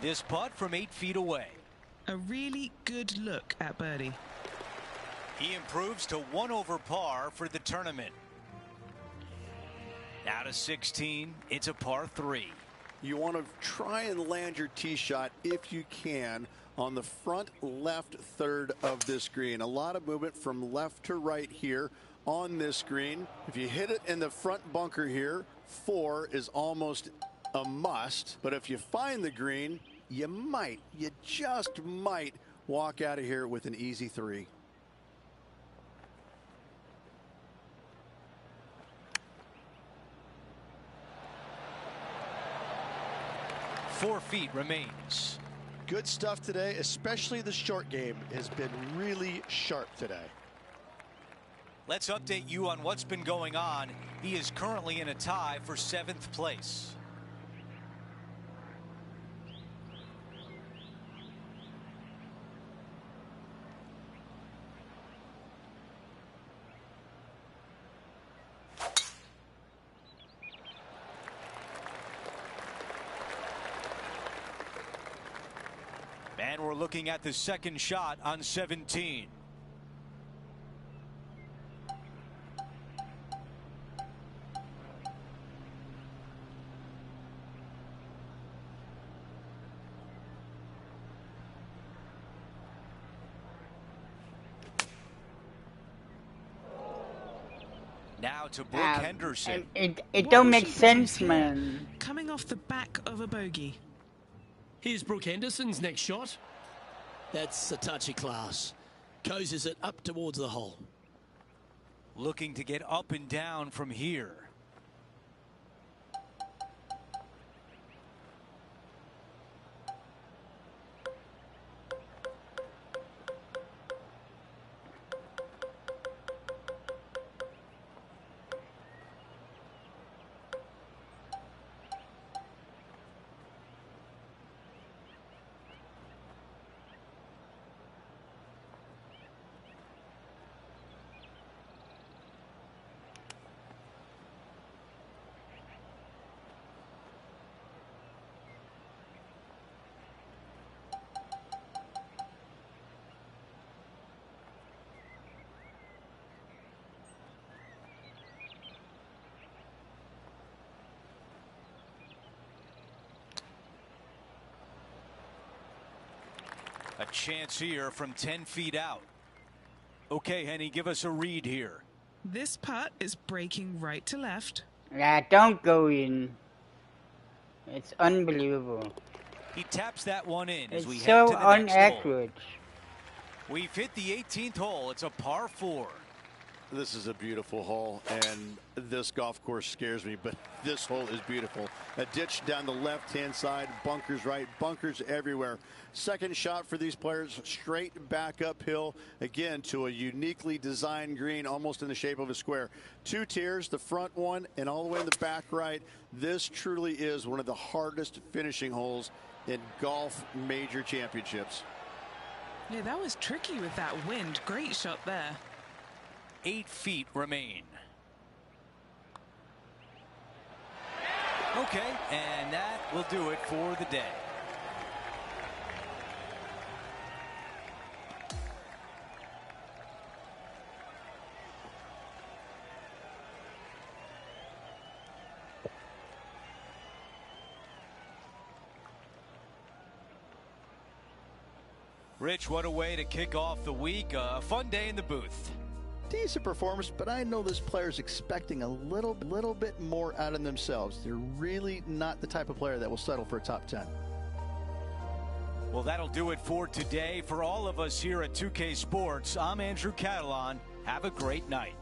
This putt from 8 feet away. A really good look at birdie. He improves to 1 over par for the tournament. Now to 16, it's a par 3. You want to try and land your tee shot if you can on the front left third of this green. A lot of movement from left to right here on this green. If you hit it in the front bunker here, 4 is almost a must. But if you find the green, you just might walk out of here with an easy 3. Four feet remains. Good stuff today, especially the short game has been really sharp today. Let's update you on what's been going on. He is currently in a tie for 7th place. And we're looking at the second shot on 17. Now to Brooke Henderson. It don't make sense, man. Coming off the back of a bogey. Here's Brooke Henderson's next shot. That's a touchy class. Coases it up towards the hole. Looking to get up and down from here. A chance here from 10 feet out. Okay, Henny, give us a read here. This putt is breaking right to left. Yeah, don't go in. It's unbelievable. He taps that one in as we It's head so to the next hole. inaccurate. We've hit the 18th hole. It's a par 4. This is a beautiful hole, and this golf course scares me, but this hole is beautiful. A ditch down the left-hand side, bunkers right, bunkers everywhere. Second shot for these players, straight back uphill, again, to a uniquely designed green, almost in the shape of a square. 2 tiers, the front one, and all the way in the back right. This truly is one of the hardest finishing holes in golf major championships. Yeah, that was tricky with that wind. Great shot there. 8 feet remain. Okay, and that will do it for the day. Rich, what a way to kick off the week. A fun day in the booth. Decent performance, but I know this player's expecting a little bit more out of themselves. They're really not the type of player that will settle for a top 10. Well, that'll do it for today. For all of us here at 2K Sports, I'm Andrew Catalan. Have a great night.